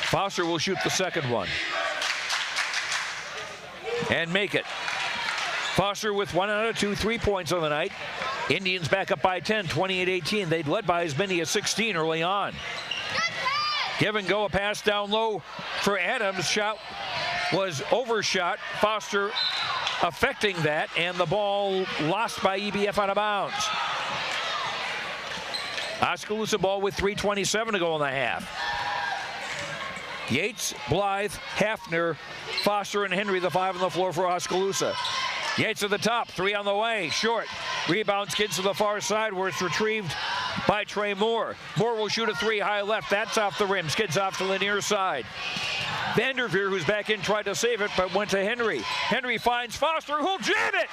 Foster will shoot the second one and make it. Foster with 1 out of 2 3-points on the night. Indians back up by 10, 28-18. They'd led by as many as 16 early on. Give and go, a pass down low for Adams. Shot was overshot. Foster affecting that, and the ball lost by EBF out of bounds. Oskaloosa ball with 3:27 to go in the half. Yates, Blythe, Hafner, Foster, and Henry, the 5 on the floor for Oskaloosa. Yates at the top, 3 on the way, short. Rebound skids to the far side where it's retrieved by Trey Moore. Moore will shoot a 3 high left. That's off the rim, skids off to the near side. Vanderveer, who's back in, tried to save it, but went to Henry. Henry finds Foster, who'll jam it!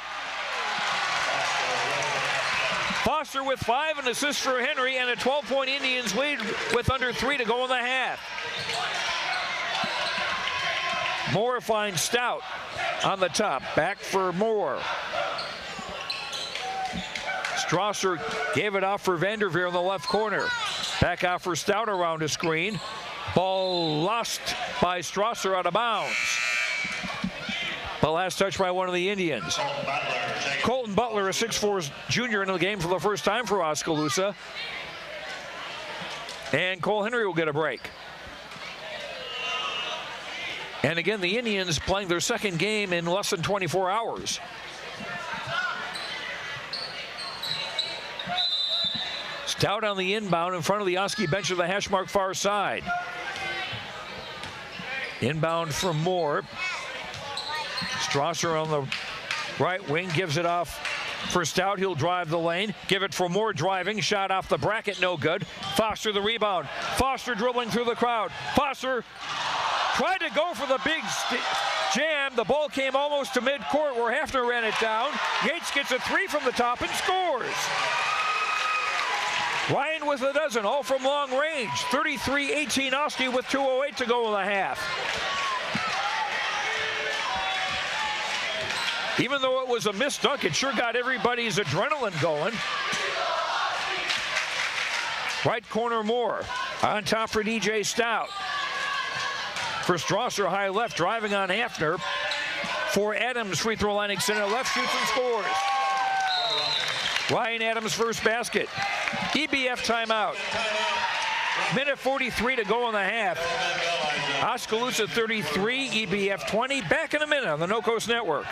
Foster with 5 and assists for Henry, and a 12-point Indians lead with under 3 to go in the half. Moore finds Stout on the top. Back for Moore. Strasser gave it off for Vanderveer in the left corner. Back out for Stout around a screen. Ball lost by Strasser out of bounds. But last touch by one of the Indians. Colton Butler, a 6'4" junior in the game for the first time for Oskaloosa. And Cole Henry will get a break. And again, the Indians playing their second game in less than 24 hours. Stout on the inbound in front of the Oski bench of the hash mark far side. Inbound from Moore. Strasser on the right wing gives it off for Stout. He'll drive the lane. Give it for Moore driving. Shot off the bracket, no good. Foster the rebound. Foster dribbling through the crowd. Foster tried to go for the big jam. The ball came almost to midcourt where Hafner ran it down. Yates gets a three from the top and scores. Ryan with a dozen, all from long range. 33-18 Oski with 2:08 to go in the half. Even though it was a missed dunk, it sure got everybody's adrenaline going. Right corner Moore. On top for DJ Stout. For Strasser, high left, driving on Hafner. For Adams, free throw line extended left, shoots and scores. Ryan Adams' first basket. EBF timeout. Minute 43 to go in the half. Oskaloosa 33, EBF 20. Back in a minute on the No Coast Network.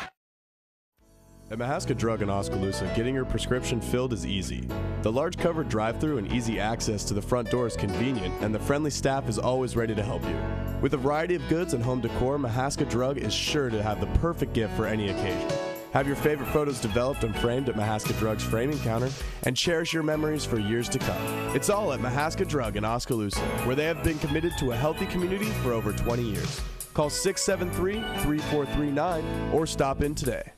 At Mahaska Drug in Oskaloosa, getting your prescription filled is easy. The large covered drive-thru and easy access to the front door is convenient, and the friendly staff is always ready to help you. With a variety of goods and home decor, Mahaska Drug is sure to have the perfect gift for any occasion. Have your favorite photos developed and framed at Mahaska Drug's framing counter, and cherish your memories for years to come. It's all at Mahaska Drug in Oskaloosa, where they have been committed to a healthy community for over 20 years. Call 673-3439 or stop in today.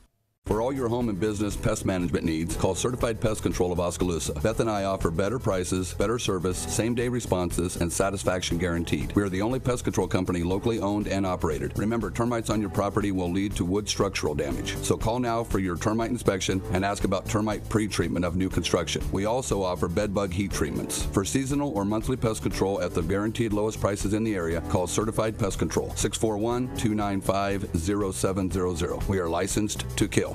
For all your home and business pest management needs, call Certified Pest Control of Oskaloosa. Beth and I offer better prices, better service, same-day responses, and satisfaction guaranteed. We are the only pest control company locally owned and operated. Remember, termites on your property will lead to wood structural damage. So call now for your termite inspection and ask about termite pre-treatment of new construction. We also offer bed bug heat treatments. For seasonal or monthly pest control at the guaranteed lowest prices in the area, call Certified Pest Control, 641-295-0700. We are licensed to kill.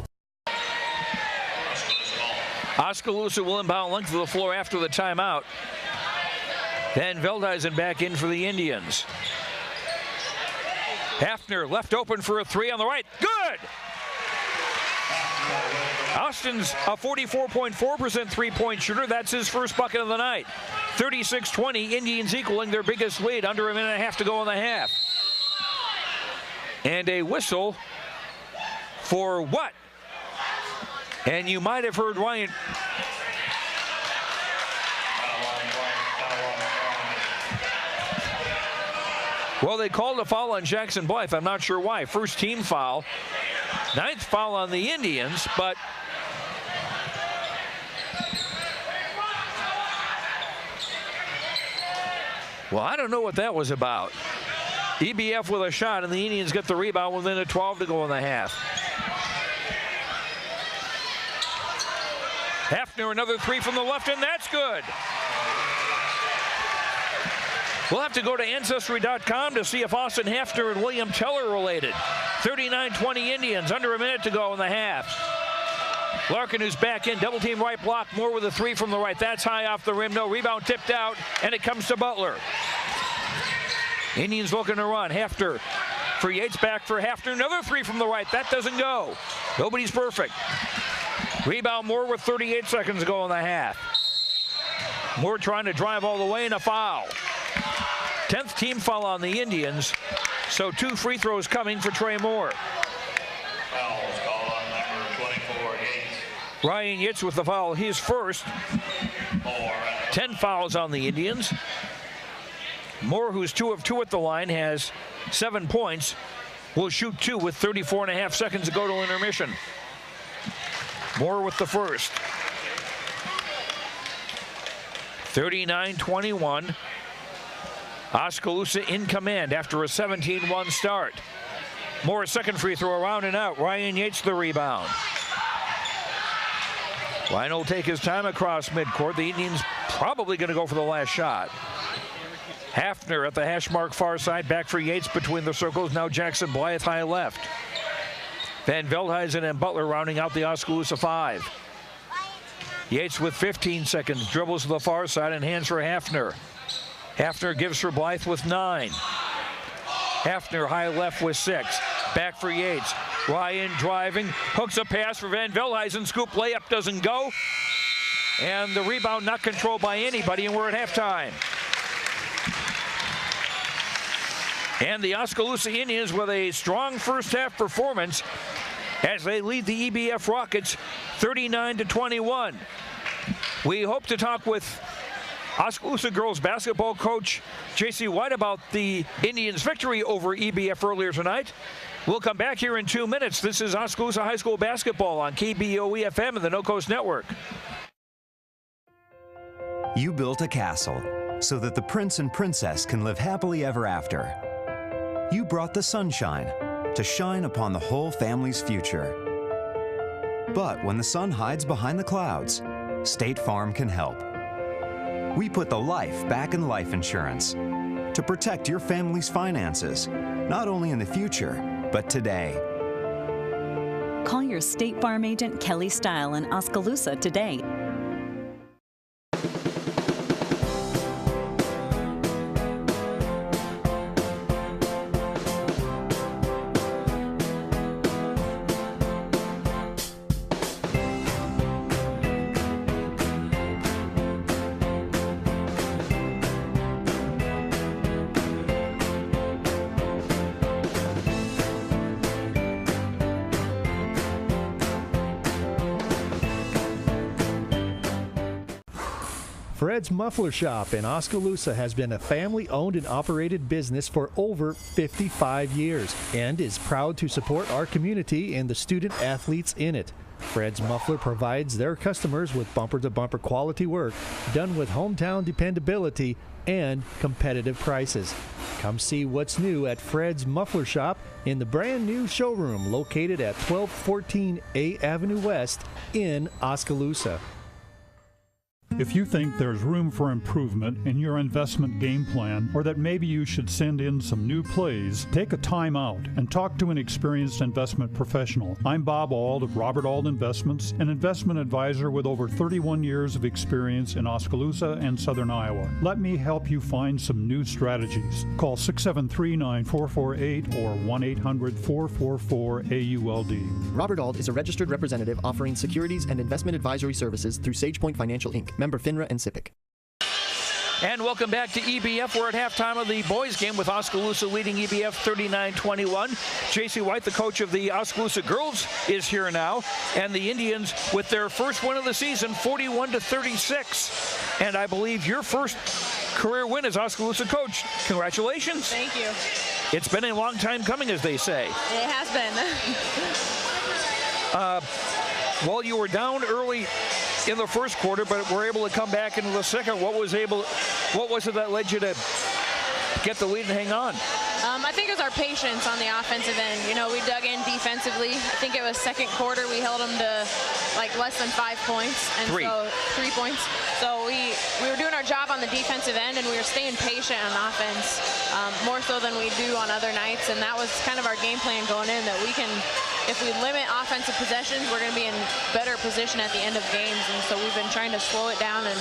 Oskaloosa will inbound length of the floor after the timeout. Van Veldhuizen back in for the Indians. Hafner left open for a three on the right. Good! Austin's a 44.4% three-point shooter. That's his first bucket of the night. 36-20, Indians equaling their biggest lead. Under a minute and a half to go in the half. And a whistle for what? And you might have heard Ryan. Well, they called a foul on Jackson Blythe. I'm not sure why. First team foul. 9th foul on the Indians, but well, I don't know what that was about. EBF with a shot, and the Indians get the rebound within a 12 to go in the half. Hafner, another three from the left, and that's good. We'll have to go to Ancestry.com to see if Austin Hafner and William Teller are related. 39-20 Indians, under a minute to go in the half. Larkin, who's back in, double team right block. Moore with a three from the right. That's high off the rim. No rebound, tipped out, and it comes to Butler. Indians looking to run. Hafner for Yates, back for Hafner. Another three from the right. That doesn't go. Nobody's perfect. Rebound Moore with 38 seconds to go in the half. Moore trying to drive all the way, and a foul. 10th team foul on the Indians, so 2 free throws coming for Trey Moore. Fouls called on number 24, Yates. Ryan Yates with the foul, his first. Moore. 10 fouls on the Indians. Moore, who's 2 of 2 at the line, has 7 points. Will shoot 2 with 34.5 seconds to go to intermission. Moore with the first. 39-21. Oskaloosa in command after a 17-1 start. Moore's second free throw, around and out. Ryan Yates the rebound. Ryan will take his time across midcourt. The Indians probably going to go for the last shot. Hafner at the hash mark far side, back for Yates between the circles. Now Jackson Blythe high left. Van Veldhuizen and Butler rounding out the Oskaloosa 5. Yates with 15 seconds, dribbles to the far side and hands for Hafner. Hafner gives for Blythe with 9. Hafner high left with 6. Back for Yates. Ryan driving, hooks a pass for Van Veldhuizen. Scoop layup doesn't go. And the rebound not controlled by anybody, and we're at halftime. And the Oskaloosa Indians with a strong first half performance as they lead the EBF Rockets 39-21. We hope to talk with Oskaloosa girls basketball coach J.C. White about the Indians' victory over EBF earlier tonight. We'll come back here in 2 minutes. This is Oskaloosa High School basketball on KBOE-FM and the No Coast Network. You built a castle so that the prince and princess can live happily ever after. You brought the sunshine to shine upon the whole family's future. But when the sun hides behind the clouds, State Farm can help. We put the life back in life insurance to protect your family's finances, not only in the future, but today. Call your State Farm agent Kelly Style in Oskaloosa today. Fred's Muffler Shop in Oskaloosa has been a family-owned and operated business for over 55 years and is proud to support our community and the student athletes in it. Fred's Muffler provides their customers with bumper-to-bumper quality work done with hometown dependability and competitive prices. Come see what's new at Fred's Muffler Shop in the brand new showroom located at 1214 A Avenue West in Oskaloosa. If you think there's room for improvement in your investment game plan, or that maybe you should send in some new plays, take a time out and talk to an experienced investment professional. I'm Bob Auld of Robert Auld Investments, an investment advisor with over 31 years of experience in Oskaloosa and Southern Iowa. Let me help you find some new strategies. Call 673-9448 or 1-800-444-AULD. Robert Auld is a registered representative offering securities and investment advisory services through SagePoint Financial Inc., member FINRA and SIPC. And welcome back to EBF. We're at halftime of the boys game with Oskaloosa leading EBF 39-21. J.C. White, the coach of the Oskaloosa girls, is here now. And the Indians with their first win of the season, 41-36. And I believe your first career win as Oskaloosa coach. Congratulations. Thank you. It's been a long time coming, as they say. It has been. Well, you were down early in the first quarter, but were able to come back into the second. What was it that led you to get the lead and hang on? I think it was our patience on the offensive end. You know, we dug in defensively. I think it was second quarter we held them to like less than 5 points. And 3 points. So we were doing our job on the defensive end, and we were staying patient on offense, more so than we do on other nights. And that was kind of our game plan going in, that we can, if we limit offensive possessions, we're going to be in better position at the end of games. And so we've been trying to slow it down and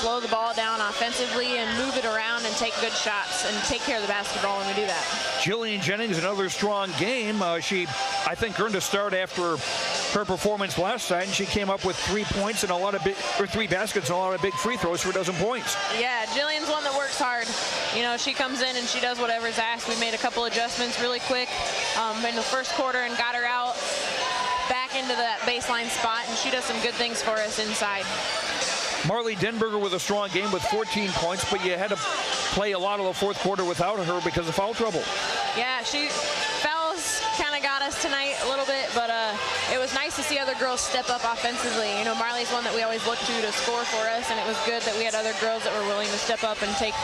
slow the ball down offensively and move it around and take good shots and take care of the basketball when we do that. Jillian Jennings, another strong game. She, I think, earned a start after her performance last night, and she came up with 3 points and a lot of 3 baskets and a lot of big free throws for a dozen points. Yeah, Jillian's one that works hard. You know, she comes in and she does whatever's asked. We made a couple adjustments really quick in the first quarter and got her out back into that baseline spot, and she does some good things for us inside. Marley Denberger with a strong game with 14 points, but you had to play a lot of the fourth quarter without her because of foul trouble. Yeah, fouls kind of got us tonight a little bit, but it was nice to see other girls step up offensively. You know, Marley's one that we always look to score for us, and it was good that we had other girls that were willing to step up and take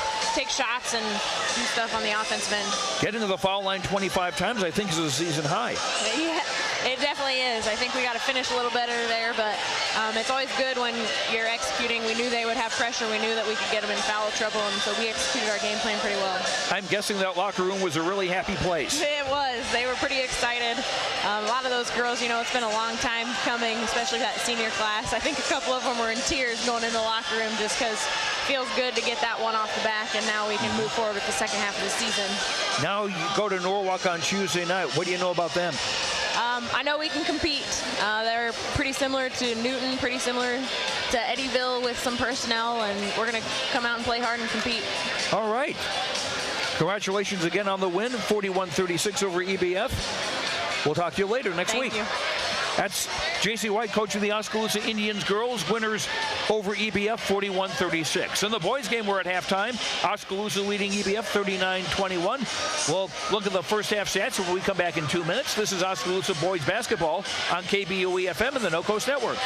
shots and do stuff on the offensive end. Getting to the foul line 25 times, I think, is a season high. Yeah, it definitely is. I think we got to finish a little better there, but it's always good when you're executing. We knew they would have pressure. We knew that we could get them in foul trouble, and so we executed our game plan pretty well. I'm guessing that locker room was a really happy place. It was. They were pretty excited. A lot of those girls, you know, it's been a long time coming, especially that senior class. I think a couple of them were in tears going in the locker room just because it feels good to get that one off the back, and now we can move forward with the second half of the season. Now you go to Norwalk on Tuesday night. What do you know about them? I know we can compete. They're pretty similar to Newton, pretty similar to Eddyville with some personnel, and we're going to come out and play hard and compete. All right. Congratulations again on the win, 41-36 over EBF. We'll talk to you later next week. Thank you. That's J.C. White, coach of the Oskaloosa Indians girls, winners over EBF 41-36. In the boys game, we're at halftime. Oskaloosa leading EBF 39-21. We'll look at the first half stats when we come back in 2 minutes. This is Oskaloosa boys basketball on KBOE-FM and the No Coast Network.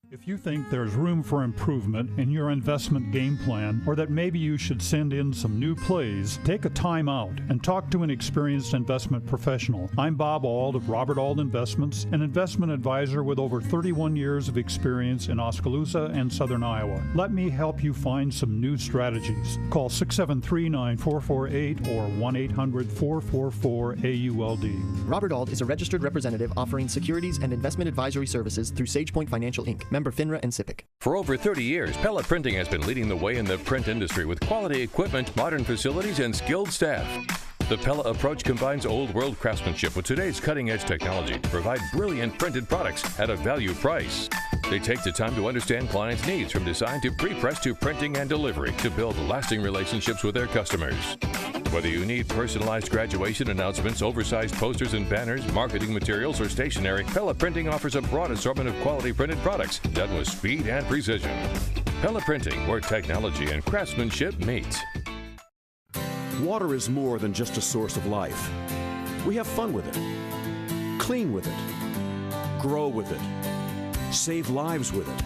If you think there's room for improvement in your investment game plan, or that maybe you should send in some new plays, take a time out and talk to an experienced investment professional. I'm Bob Auld of Robert Auld Investments, an investment advisor with over 31 years of experience in Oskaloosa and Southern Iowa. Let me help you find some new strategies. Call 673-9448 or 1-800-444-AULD. Robert Auld is a registered representative offering securities and investment advisory services through SagePoint Financial Inc., member FINRA and SIPC. For over 30 years, Pellet Printing has been leading the way in the print industry with quality equipment, modern facilities, and skilled staff. The Pella approach combines old world craftsmanship with today's cutting-edge technology to provide brilliant printed products at a value price. They take the time to understand clients' needs from design to pre-press to printing and delivery to build lasting relationships with their customers. Whether you need personalized graduation announcements, oversized posters and banners, marketing materials, or stationery, Pella Printing offers a broad assortment of quality printed products done with speed and precision. Pella Printing, where technology and craftsmanship meet. Water is more than just a source of life. We have fun with it, clean with it, grow with it, save lives with it.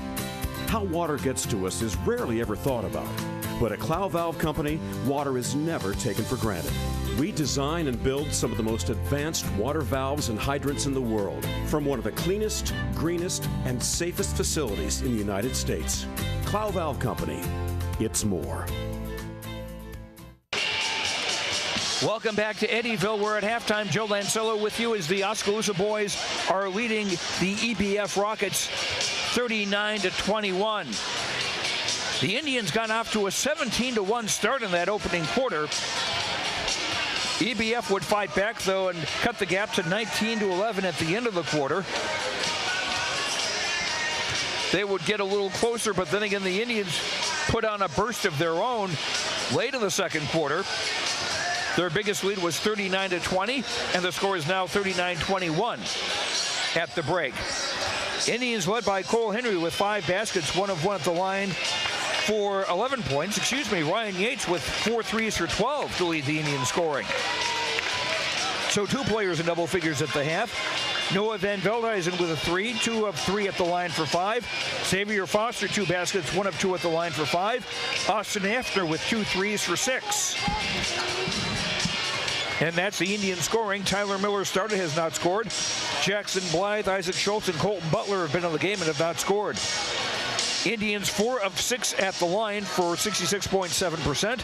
How water gets to us is rarely ever thought about. But at Clow Valve Company, water is never taken for granted. We design and build some of the most advanced water valves and hydrants in the world from one of the cleanest, greenest, and safest facilities in the United States. Clow Valve Company, it's more. Welcome back to Eddyville. We're at halftime. Joe Lancello with you as the Oskaloosa boys are leading the EBF Rockets 39-21. The Indians got off to a 17-1 start in that opening quarter. EBF would fight back, though, and cut the gap to 19-11 at the end of the quarter. They would get a little closer, but then again, the Indians put on a burst of their own late in the second quarter. Their biggest lead was 39-20, and the score is now 39-21 at the break. Indians led by Cole Henry with 5 baskets, 1 of 1 at the line for 11 points. Ryan Yates with 4 threes for 12 to lead the Indians scoring. So 2 players in double figures at the half. Noah Van Veldhuizen with a 3, 2 of 3 at the line for 5. Xavier Foster, 2 baskets, 1 of 2 at the line for 5. Austin Hafner with 2 threes for 6. And that's the Indians scoring. Tyler Miller started, has not scored. Jackson Blythe, Isaac Schultz, and Colton Butler have been in the game and have not scored. Indians 4 of 6 at the line for 66.7%.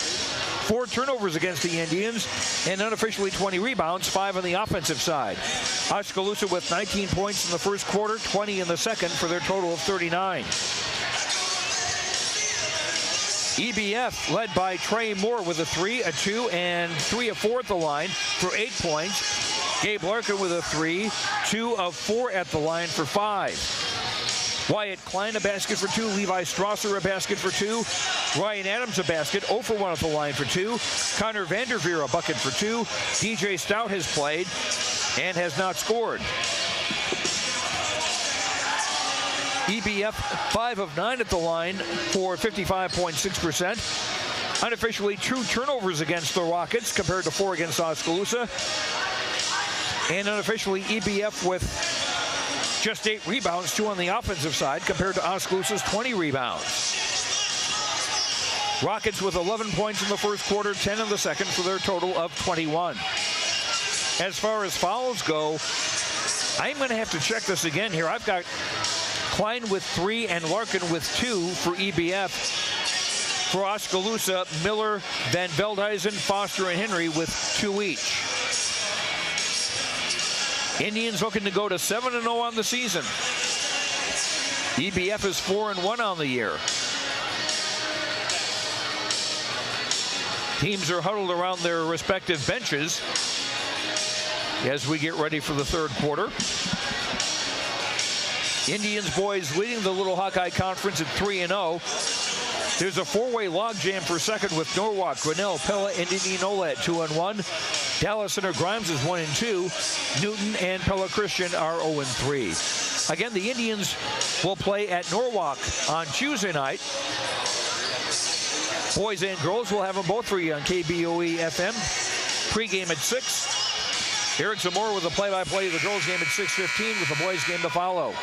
4 turnovers against the Indians, and unofficially 20 rebounds, 5 on the offensive side. Oskaloosa with 19 points in the first quarter, 20 in the second for their total of 39. EBF led by Trey Moore with a 3, a 2, and 3 of 4 at the line for 8 points. Gabe Larkin with a 3, 2 of 4 at the line for 5. Wyatt Klein a basket for 2, Levi Strasser a basket for 2, Ryan Adams a basket, 0 for 1 at the line for 2, Connor Vanderveer a bucket for 2, DJ Stout has played and has not scored. EBF 5 of 9 at the line for 55.6%. Unofficially 2 turnovers against the Rockets compared to 4 against Oskaloosa. And unofficially EBF with just 8 rebounds, 2 on the offensive side compared to Oskaloosa's 20 rebounds. Rockets with 11 points in the first quarter, 10 in the second for their total of 21. As far as fouls go, I'm going to have to check this again here. I've got Klein with 3 and Larkin with 2 for EBF. For Oskaloosa, Miller, Van Veldhuizen, Foster, and Henry with 2 each. Indians looking to go to 7-0 on the season. EBF is 4-1 on the year. Teams are huddled around their respective benches as we get ready for the third quarter. Indians boys leading the Little Hawkeye Conference at 3-0. There's a four-way logjam for second with Norwalk, Grinnell, Pella, and Indianola at 2-1. Dallas Center Grimes is 1-2. Newton and Pella Christian are 0-3. Again, the Indians will play at Norwalk on Tuesday night. Boys and girls will have them both for you on KBOE FM. Pre-game at 6. Eric Zamora with the play-by-play of the girls game at 6:15 with the boys game to follow.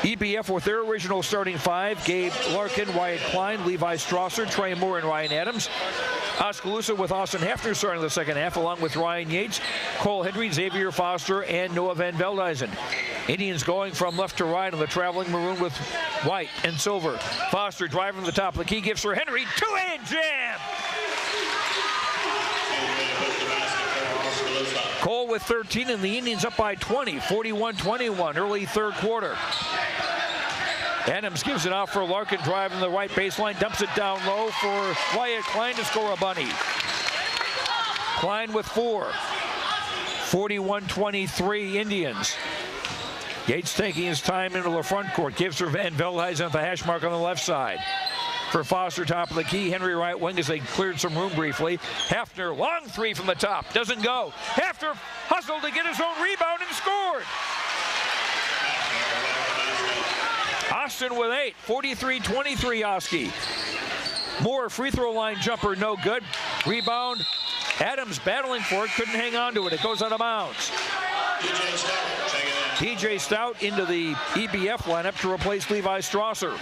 EBF with their original starting five: Gabe Larkin, Wyatt Klein, Levi Strasser, Trey Moore, and Ryan Adams. Oskaloosa with Austin Hafner starting the second half, along with Ryan Yates, Cole Henry, Xavier Foster, and Noah Van Veldhuizen. Indians going from left to right on the traveling maroon with white and silver. Foster driving the top of the key, gives for Henry, two-hand jam! Cole with 13, and the Indians up by 20, 41-21, early third quarter. Adams gives it out for Larkin, driving the right baseline, dumps it down low for Wyatt Klein to score a bunny. Klein with 4. 41-23 Indians. Yates taking his time into the front court, gives for Van Veldhuizen at the hash mark on the left side. For Foster, top of the key, Henry right wing as they cleared some room briefly. Hafner, long three from the top, doesn't go. Hafner hustled to get his own rebound and scored. Austin with 8, 43-23 Oski. Moore, free throw line jumper, no good. Rebound, Adams battling for it, couldn't hang on to it. It goes out of bounds. DJ Stout into the EBF lineup to replace Levi Strasser.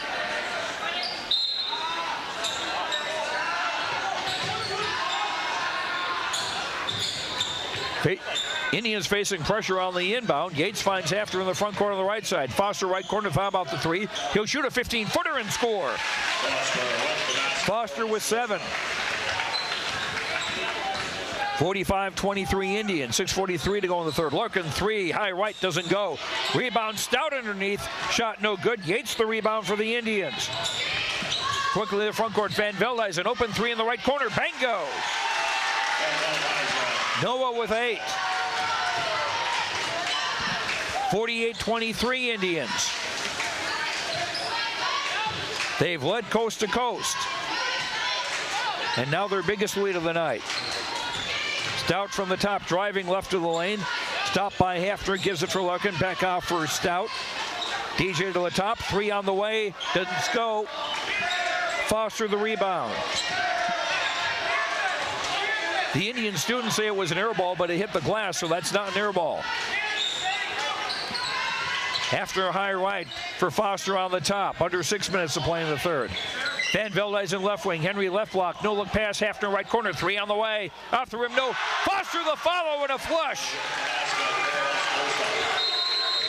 Indians facing pressure on the inbound. Yates finds Hafner in the front corner on the right side. Foster right corner, foul about the three. He'll shoot a 15-footer and score. Foster with 7. 45-23 Indians, 6:43 to go in the third. Larkin three, high right, doesn't go. Rebound, Stout underneath, shot no good. Yates the rebound for the Indians. Quickly to the front court, Van Veldhuizen, an open three in the right corner, bango. Noah with 8. 48-23 Indians. They've led coast to coast. And now their biggest lead of the night. Stout from the top, driving left of the lane. Stopped by Hafner, gives it for Larkin, back off for Stout. DJ to the top, 3 on the way, doesn't go. Foster the rebound. The Indian students say it was an air ball, but it hit the glass, so that's not an air ball. After a high right for Foster on the top. Under 6 minutes to play in the third. Van Veldhuizen left wing. Henry left block. No look pass. Hafner right corner. 3 on the way. Off the rim. No. Foster the follow and a flush.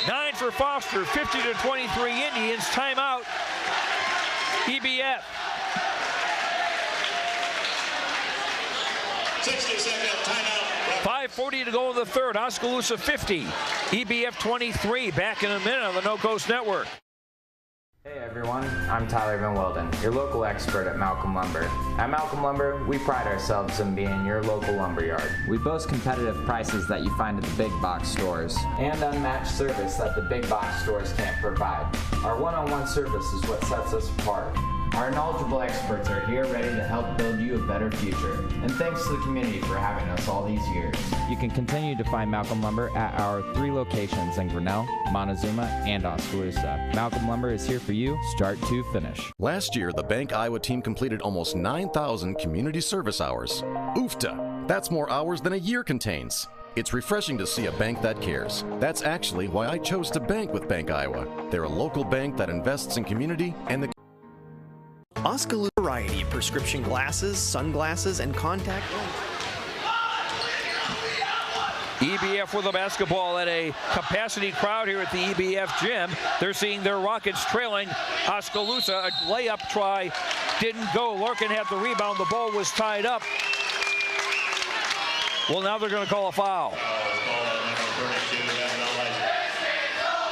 9 for Foster. 50-23 Indians. Timeout. EBF. 60-second timeout. 5:40 to go in the third. Oskaloosa 50. EBF 23. Back in a minute on the No Coast Network. Hey everyone, I'm Tyler Van Welden, your local expert at Malcolm Lumber. At Malcolm Lumber, we pride ourselves in being your local lumberyard. We boast competitive prices that you find at the big box stores and unmatched service that the big box stores can't provide. Our one-on-one service is what sets us apart. Our knowledgeable experts are here ready to help build you a better future. And thanks to the community for having us all these years. You can continue to find Malcolm Lumber at our 3 locations in Grinnell, Montezuma, and Oskaloosa. Malcolm Lumber is here for you, start to finish. Last year, the Bank Iowa team completed almost 9,000 community service hours. Oofta! That's more hours than a year contains. It's refreshing to see a bank that cares. That's actually why I chose to bank with Bank Iowa. They're a local bank that invests in community and the Oskaloosa variety of prescription glasses, sunglasses, and contact lenses. EBF with the basketball at a capacity crowd here at the EBF gym. They're seeing their Rockets trailing Oskaloosa. A layup try didn't go. Larkin had the rebound. The ball was tied up. Well, now they're going to call a foul.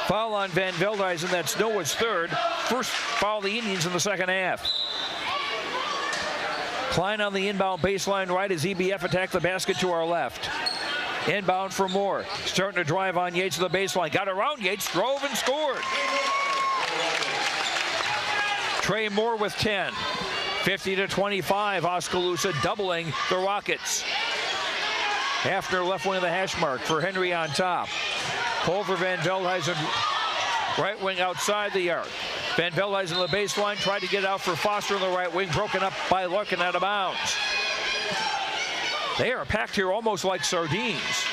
Foul on Van Veldhuizen. That's Noah's third. First foul of the Indians in the second half. Klein on the inbound baseline right as EBF attacked the basket to our left. Inbound for Moore. Starting to drive on Yates to the baseline. Got around Yates, drove and scored. Trey Moore with 10. 50-25, Oskaloosa doubling the Rockets. Hafner left wing of the hash mark for Henry on top. Cole for Van Veldhuizen, right wing outside the arc. Van Veldhuizen on the baseline, tried to get out for Foster on the right wing, broken up by Larkin out of bounds. They are packed here almost like sardines.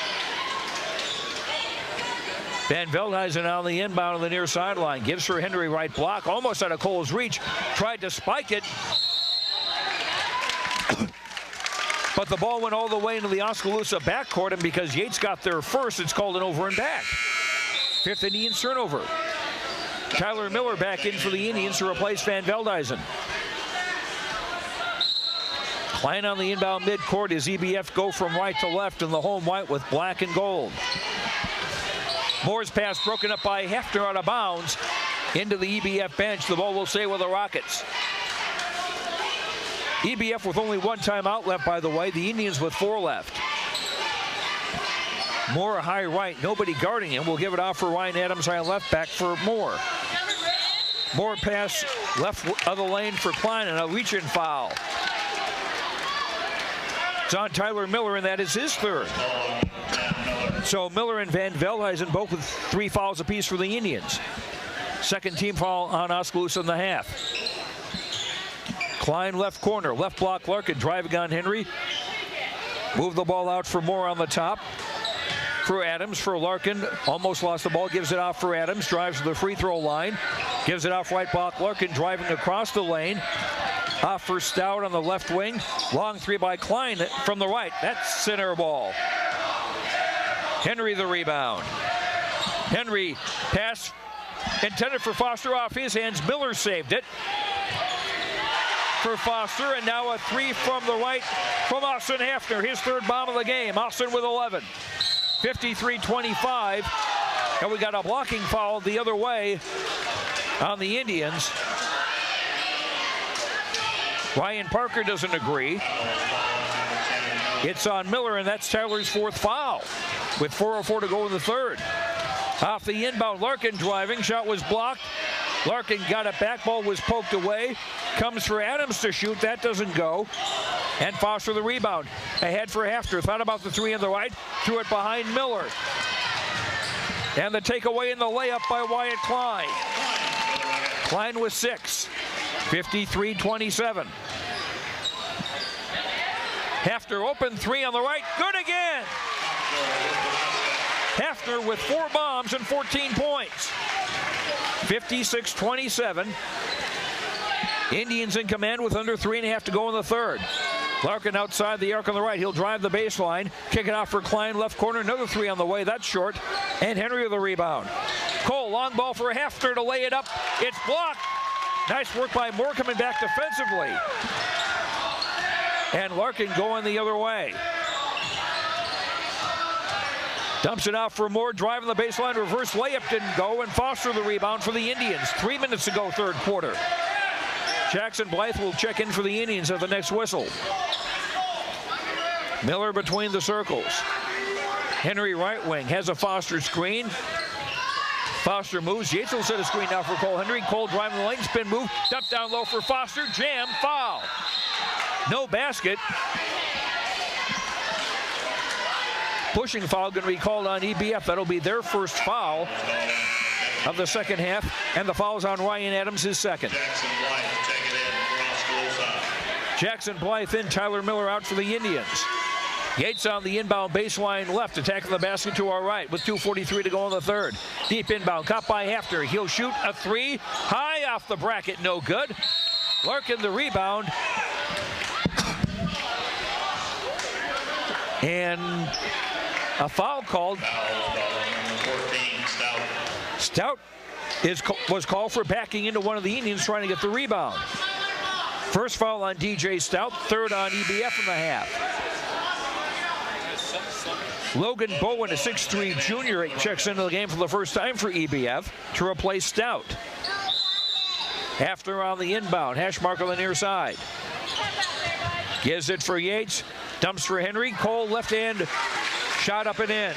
Van Veldhuizen on the inbound on the near sideline. Gives for Henry, right block, almost out of Cole's reach. Tried to spike it. But the ball went all the way into the Oskaloosa backcourt, and because Yates got there first, it's called an over and back. Fifth Indians turnover. Tyler Miller back in for the Indians to replace Van Veldhuizen. Klein on the inbound midcourt as EBF go from right to left in the home white with black and gold. Moore's pass broken up by Hefner out of bounds into the EBF bench. The ball will stay with the Rockets. EBF with only one timeout left, by the way. The Indians with 4 left. Moore high right, nobody guarding him. We'll give it off for Ryan Adams, high left, back for Moore. Moore pass left of the lane for Klein, and a reach-in foul. It's on Tyler Miller, and that is his third. So Miller and Van Veldhuizen both with 3 fouls apiece for the Indians. Second team foul on Oskaloosa in the half. Klein left corner, left block Larkin, driving on Henry. Move the ball out for Moore on the top. For Adams, for Larkin, almost lost the ball, gives it off for Adams, drives to the free throw line, gives it off right block Larkin, driving across the lane. Off for Stout on the left wing. Long 3 by Klein from the right. That's center ball. Henry the rebound. Henry pass intended for Foster off his hands. Miller saved it for Foster, and now a 3 from the right from Austin Hafner, his third bomb of the game. Austin with 11. 53-25, and we got a blocking foul the other way on the Indians. Ryan Parker doesn't agree. It's on Miller, and that's Tyler's 4th foul with 4:04 to go in the third. Off the inbound, Larkin driving, shot was blocked. Larkin got it back, ball was poked away. Comes for Adams to shoot, that doesn't go. And Foster the rebound. Ahead for Hafner, thought about the 3 on the right, threw it behind Miller. And the takeaway in the layup by Wyatt Klein. Klein with 6, 53-27. Hafner open 3 on the right, good again. Hafner with 4 bombs and 14 points. 56-27. Indians in command with under 3.5 to go in the third. Larkin outside the arc on the right. He'll drive the baseline. Kick it off for Klein, left corner. Another 3 on the way. That's short. And Henry with the rebound. Cole, long ball for Hafner to lay it up. It's blocked. Nice work by Moore coming back defensively. And Larkin going the other way. Dumps it out for Moore, driving the baseline, reverse layup didn't go, and Foster the rebound for the Indians. 3 minutes to go, third quarter. Jackson Blythe will check in for the Indians at the next whistle. Miller between the circles. Henry right wing has a Foster screen. Foster moves. Yates will set a screen now for Cole Henry. Cole driving the lane, spin move, dump down low for Foster, jam, foul. No basket. Pushing foul going to be called on EBF. That'll be their first foul of the second half, and the foul's on Ryan Adams, his second. Jackson Blythe in, Tyler Miller out for the Indians. Yates on the inbound baseline left, attacking the basket to our right with 2:43 to go in the third. Deep inbound, caught by Hafner. He'll shoot a 3, high off the bracket, no good. Larkin the rebound. And a foul called. Stout was called for backing into one of the Indians trying to get the rebound. First foul on DJ Stout, third on EBF in the half. Logan Bowen, a 6'3 junior, checks into the game for the first time for EBF to replace Stout. Hafner on the inbound, hash mark on the near side. Gives it for Yates, dumps for Henry. Cole left hand, shot up and in.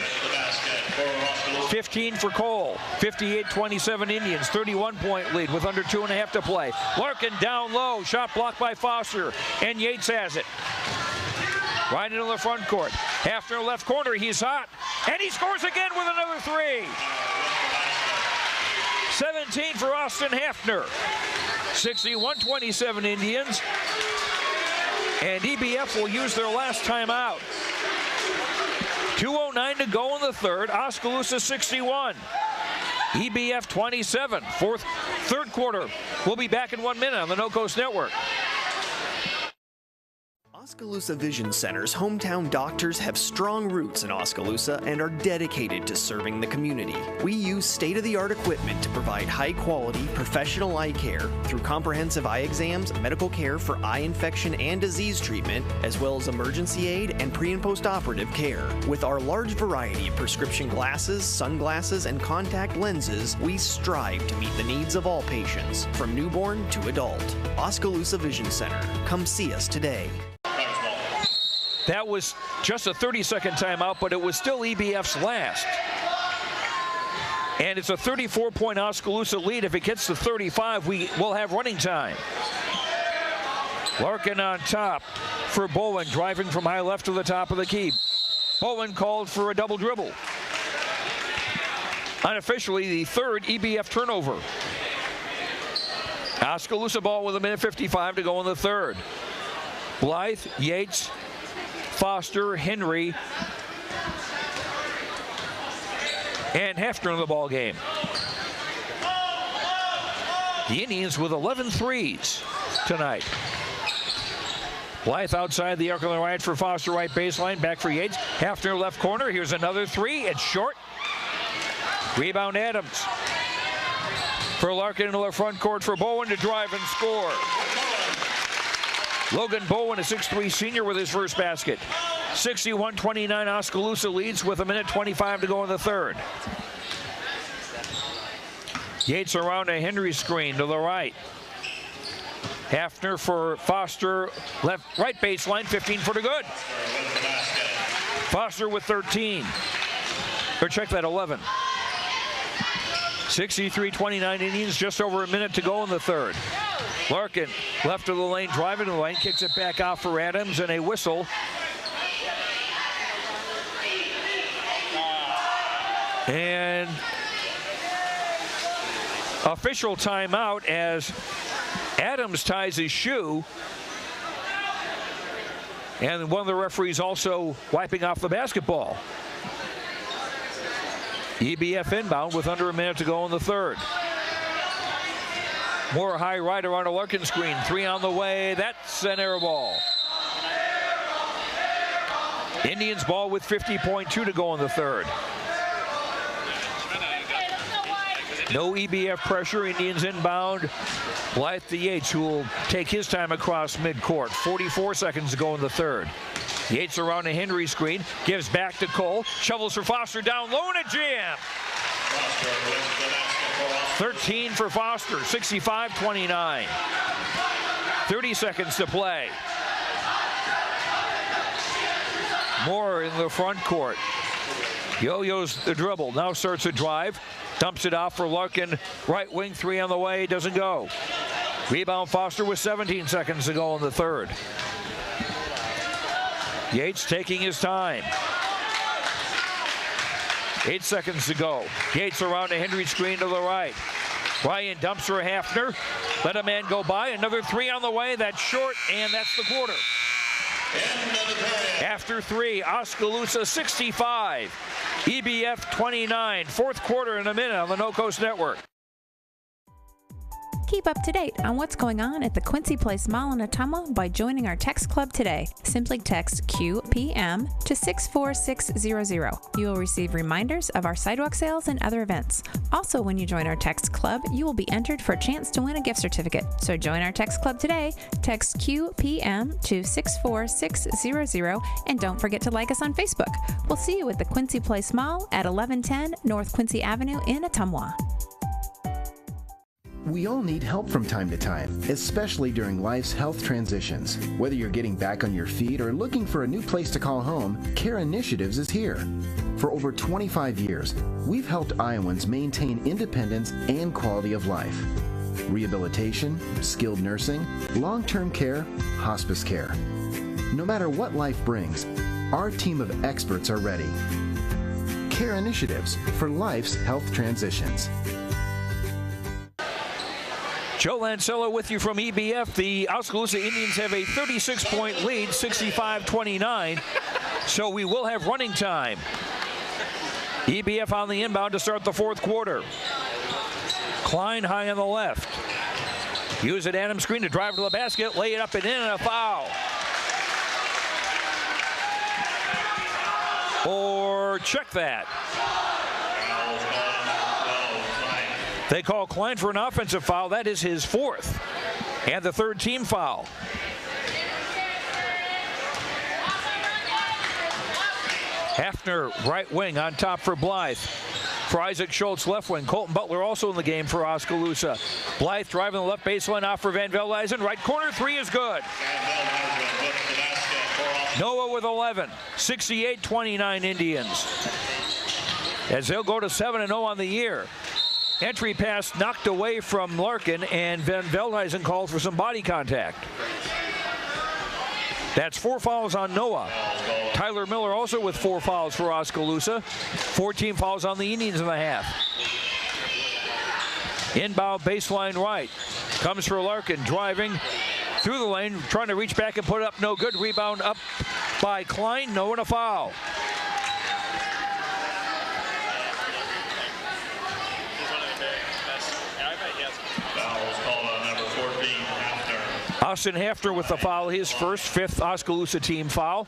15 for Cole. 58-27 Indians. 31-point lead with under 2.5 to play. Larkin down low. Shot blocked by Foster. And Yates has it. Right into the front court. Hafner left corner. He's hot. And he scores again with another three. 17 for Austin Hafner. 61-27 Indians. And EBF will use their last timeout. 2:09 to go in the third. Oskaloosa 61. EBF 27. Third quarter. We'll be back in 1 minute on the No Coast Network. Oskaloosa Vision Center's hometown doctors have strong roots in Oskaloosa and are dedicated to serving the community. We use state-of-the-art equipment to provide high-quality, professional eye care through comprehensive eye exams, medical care for eye infection and disease treatment, as well as emergency aid and pre- and post-operative care. With our large variety of prescription glasses, sunglasses, and contact lenses, we strive to meet the needs of all patients, from newborn to adult. Oskaloosa Vision Center. Come see us today. That was just a 30-second timeout, but it was still EBF's last. And it's a 34-point Oskaloosa lead. If it gets to 35, we will have running time. Larkin on top for Bowen, driving from high left to the top of the key. Bowen called for a double dribble. Unofficially, the third EBF turnover. Oskaloosa ball with 1:55 to go in the third. Blythe, Yates, Foster, Henry, and Hafner in the ball game. The Indians with 11 threes tonight. Blythe outside the arc on the right for Foster, right baseline, back for Yates. Hafner left corner, here's another three, it's short. Rebound Adams. For Larkin into the front court for Bowen to drive and score. Logan Bowen, a 6'3" senior, with his first basket. 61-29 Oskaloosa leads with 1:25 to go in the third. Yates around a Henry screen to the right. Hafner for Foster, right baseline, 15 for the good. Foster with 13. Or check that, 11. 63-29 Indians, just over a minute to go in the third. Larkin, left of the lane, driving the lane, kicks it back out for Adams, and a whistle. And official timeout as Adams ties his shoe. And one of the referees also wiping off the basketball. EBF inbound with under a minute to go in the third. More high right around a Larkin screen. Three on the way. That's an air ball. Indians ball with 50.2 to go in the third. No EBF pressure. Indians inbound. Blythe to Yates, who will take his time across midcourt. 44 seconds to go in the third. Yates around a Henry screen. Gives back to Cole. Shovels for Foster down low and a jam. 13 for Foster, 65-29. 30 seconds to play. Moore in the front court. Yo-yo's the dribble, now starts a drive. Dumps it off for Larkin, right wing, three on the way, doesn't go. Rebound Foster with 17 seconds to go in the third. Yates taking his time. 8 seconds to go. Yates around a Henry screen to the right. Ryan dumps for Hafner. Let a man go by. Another three on the way. That's short, and that's the quarter. After three, Oskaloosa 65. EBF 29. Fourth quarter in a minute on the No Coast Network. Keep up to date on what's going on at the Quincy Place Mall in Ottumwa by joining our text club today. Simply text QPM to 64600. You will receive reminders of our sidewalk sales and other events. Also, when you join our text club, you will be entered for a chance to win a gift certificate. So join our text club today. Text QPM to 64600 and don't forget to like us on Facebook. We'll see you at the Quincy Place Mall at 1110 North Quincy Avenue in Ottumwa. We all need help from time to time, especially during life's health transitions. Whether you're getting back on your feet or looking for a new place to call home, Care Initiatives is here. For over 25 years, we've helped Iowans maintain independence and quality of life. Rehabilitation, skilled nursing, long-term care, hospice care. No matter what life brings, our team of experts are ready. Care Initiatives for life's health transitions. Joe Lancello with you from EBF. The Oskaloosa Indians have a 36-point lead, 65-29, so we will have running time. EBF on the inbound to start the fourth quarter. Klein high on the left. Use it, Adams screen to drive to the basket, lay it up and in, and a foul. Or check that. They call Klein for an offensive foul. That is his fourth and the third team foul. Hafner, right wing on top for Blythe. For Isaac Schultz, left wing. Colton Butler also in the game for Oskaloosa. Blythe driving the left baseline off for Van Veldhuizen. Right corner, three is good. Noah with 11. 68-29 Indians. As they'll go to 7-0 on the year. Entry pass knocked away from Larkin, and Van Veldhuizen called for some body contact. That's 4 fouls on Noah. Tyler Miller also with 4 fouls for Oskaloosa. 14 fouls on the Indians in the half. Inbound baseline right. Comes for Larkin, driving through the lane, trying to reach back and put it up. No good. Rebound up by Klein. No, and a foul. Austin Hafner with the foul, his first, 5th Oskaloosa team foul.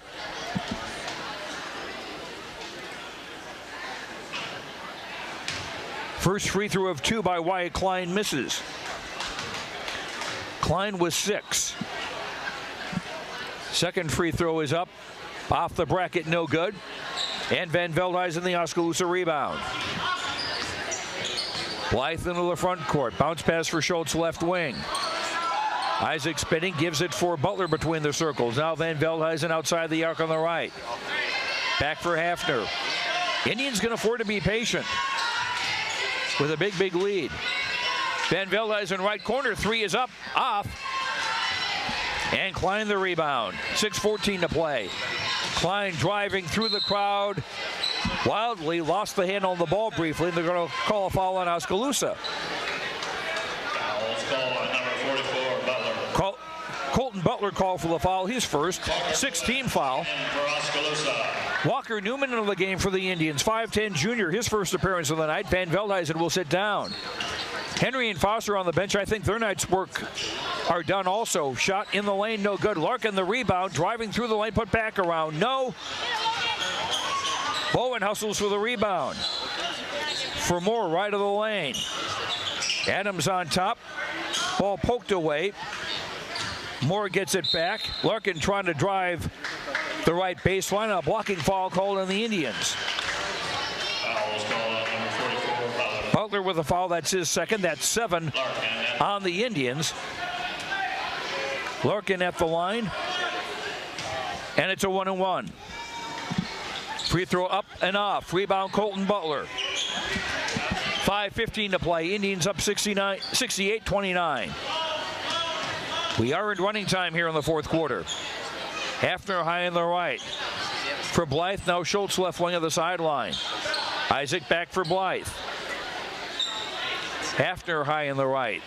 First free throw of 2 by Wyatt Klein misses. Klein was 6. Second free throw is up, off the bracket, no good. And Van Veldhuizen the Oskaloosa rebound. Blythe into the front court, bounce pass for Schultz, left wing. Isaac spinning, gives it for Butler between the circles. Now Van Veldhuizen outside the arc on the right. Back for Hafner. Indians can afford to be patient with a big lead. Van Veldhuizen right corner, 3 is up, off. And Klein the rebound. 6:14 to play. Klein driving through the crowd. Wildly lost the handle on the ball briefly. They're going to call a foul on Oskaloosa. Colton Butler called for the foul, his first, 6th-team foul. Walker Newman into the game for the Indians, 5'10" junior, his first appearance of the night. Van Veldhuizen will sit down. Henry and Foster on the bench. I think their night's work are done also. Shot in the lane, no good. Larkin the rebound, driving through the lane, put back around, no. Bowen hustles for the rebound. For more, right of the lane. Adams on top. Ball poked away. Moore gets it back. Larkin trying to drive the right baseline. A blocking foul called on the Indians. Butler with a foul. That's his second. That's 7 on the Indians. Larkin at the line. And it's a 1-and-1. Free throw up and off. Rebound Colton Butler. 5:15 to play. Indians up 68-29. We are in running time here in the fourth quarter. Hafner high on the right. For Blythe, now Schultz left wing of the sideline. Isaac back for Blythe. Hafner high on the right.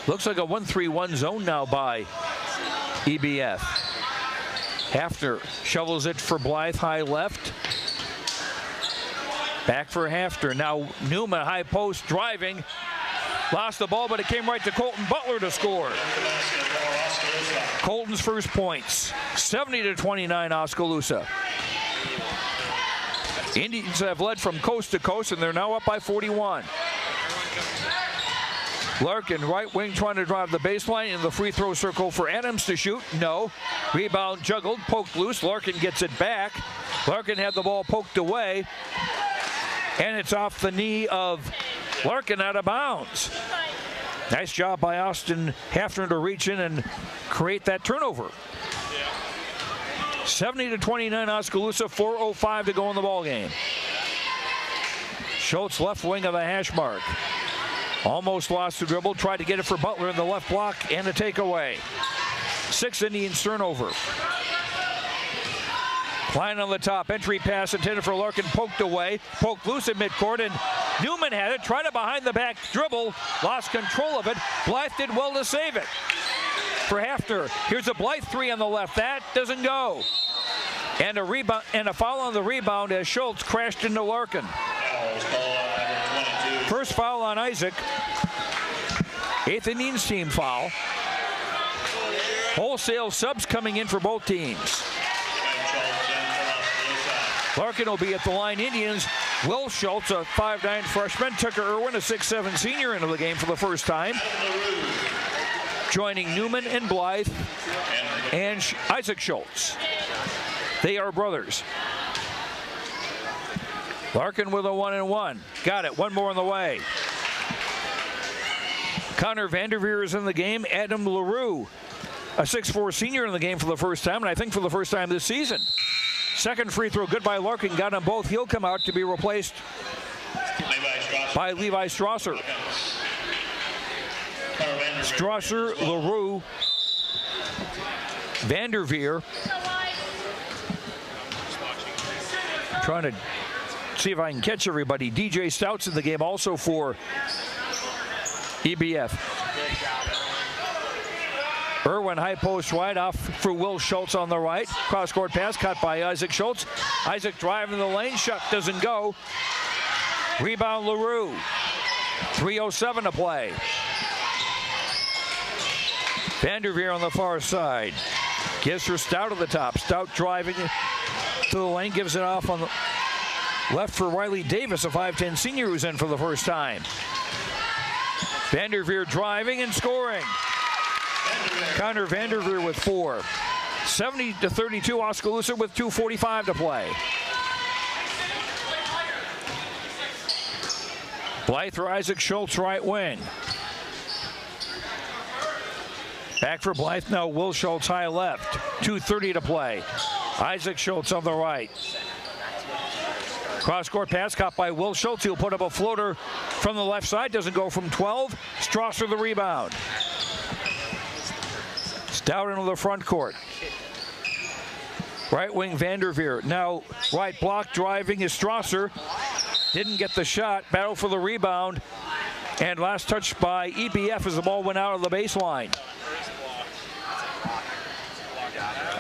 Looks like a 1-3-1 zone now by EBF. Hafner shovels it for Blythe, high left. Back for Hafner. Now Newman, high post, driving. Lost the ball, but it came right to Colton Butler to score. Colton's first points. 70-29 Oskaloosa. Indians have led from coast to coast, and they're now up by 41. Larkin, right wing, trying to drive the baseline in the free throw circle for Adams to shoot. No. Rebound juggled, poked loose. Larkin gets it back. Larkin had the ball poked away. And it's off the knee of Larkin out of bounds. Nice job by Austin Hafner to reach in and create that turnover. 70-29 Oskaloosa, 4:05 to go in the ball game. Schultz left wing of the hash mark. Almost lost the dribble, tried to get it for Butler in the left block and a takeaway. 6 Indians turnover. Klein on the top, entry pass intended for Larkin, poked away, poked loose in midcourt, and Newman had it, tried a behind the back dribble, lost control of it. Blythe did well to save it. For Hafner, here's a Blythe 3 on the left, that doesn't go. And a rebound and a foul on the rebound as Schultz crashed into Larkin. First foul on Isaac. 8th Indians team foul. Wholesale subs coming in for both teams. Larkin will be at the line. Indians, Will Schultz, a 5'9" freshman. Tucker Irwin, a 6'7" senior, into the game for the first time. Joining Newman and Blythe and Isaac Schultz. They are brothers. Larkin with a 1-and-1. Got it. One more on the way. Connor Vanderveer is in the game. Adam LaRue, a 6'4" senior, in the game for the first time, and I think for the first time this season. Second free throw good by Larkin. Got them both. He'll come out to be replaced by Levi Strasser. Strasser, LaRue, Vanderveer. Trying to see if I can catch everybody. DJ Stout's in the game also for EBF. Irwin high post wide off for Will Schultz on the right. Cross-court pass caught by Isaac Schultz. Isaac driving the lane. Shot doesn't go. Rebound LaRue. 3:07 to play. Vanderveer on the far side. Gives for Stout at the top. Stout driving to the lane. Gives it off on the left for Riley Davis, a 5'10" senior who's in for the first time. Vanderveer driving and scoring. Connor Vanderveer with 4. 70-32 Oskaloosa with 2:45 to play. Blythe for Isaac Schultz, right wing. Back for Blythe now, Will Schultz high left. 2:30 to play. Isaac Schultz on the right. Cross-court pass caught by Will Schultz. He'll put up a floater from the left side. Doesn't go from 12. Strasser the rebound. Stout into the front court. Right wing Vanderveer. Now right block driving is Strasser. Didn't get the shot. Battle for the rebound. And last touch by EBF as the ball went out of the baseline.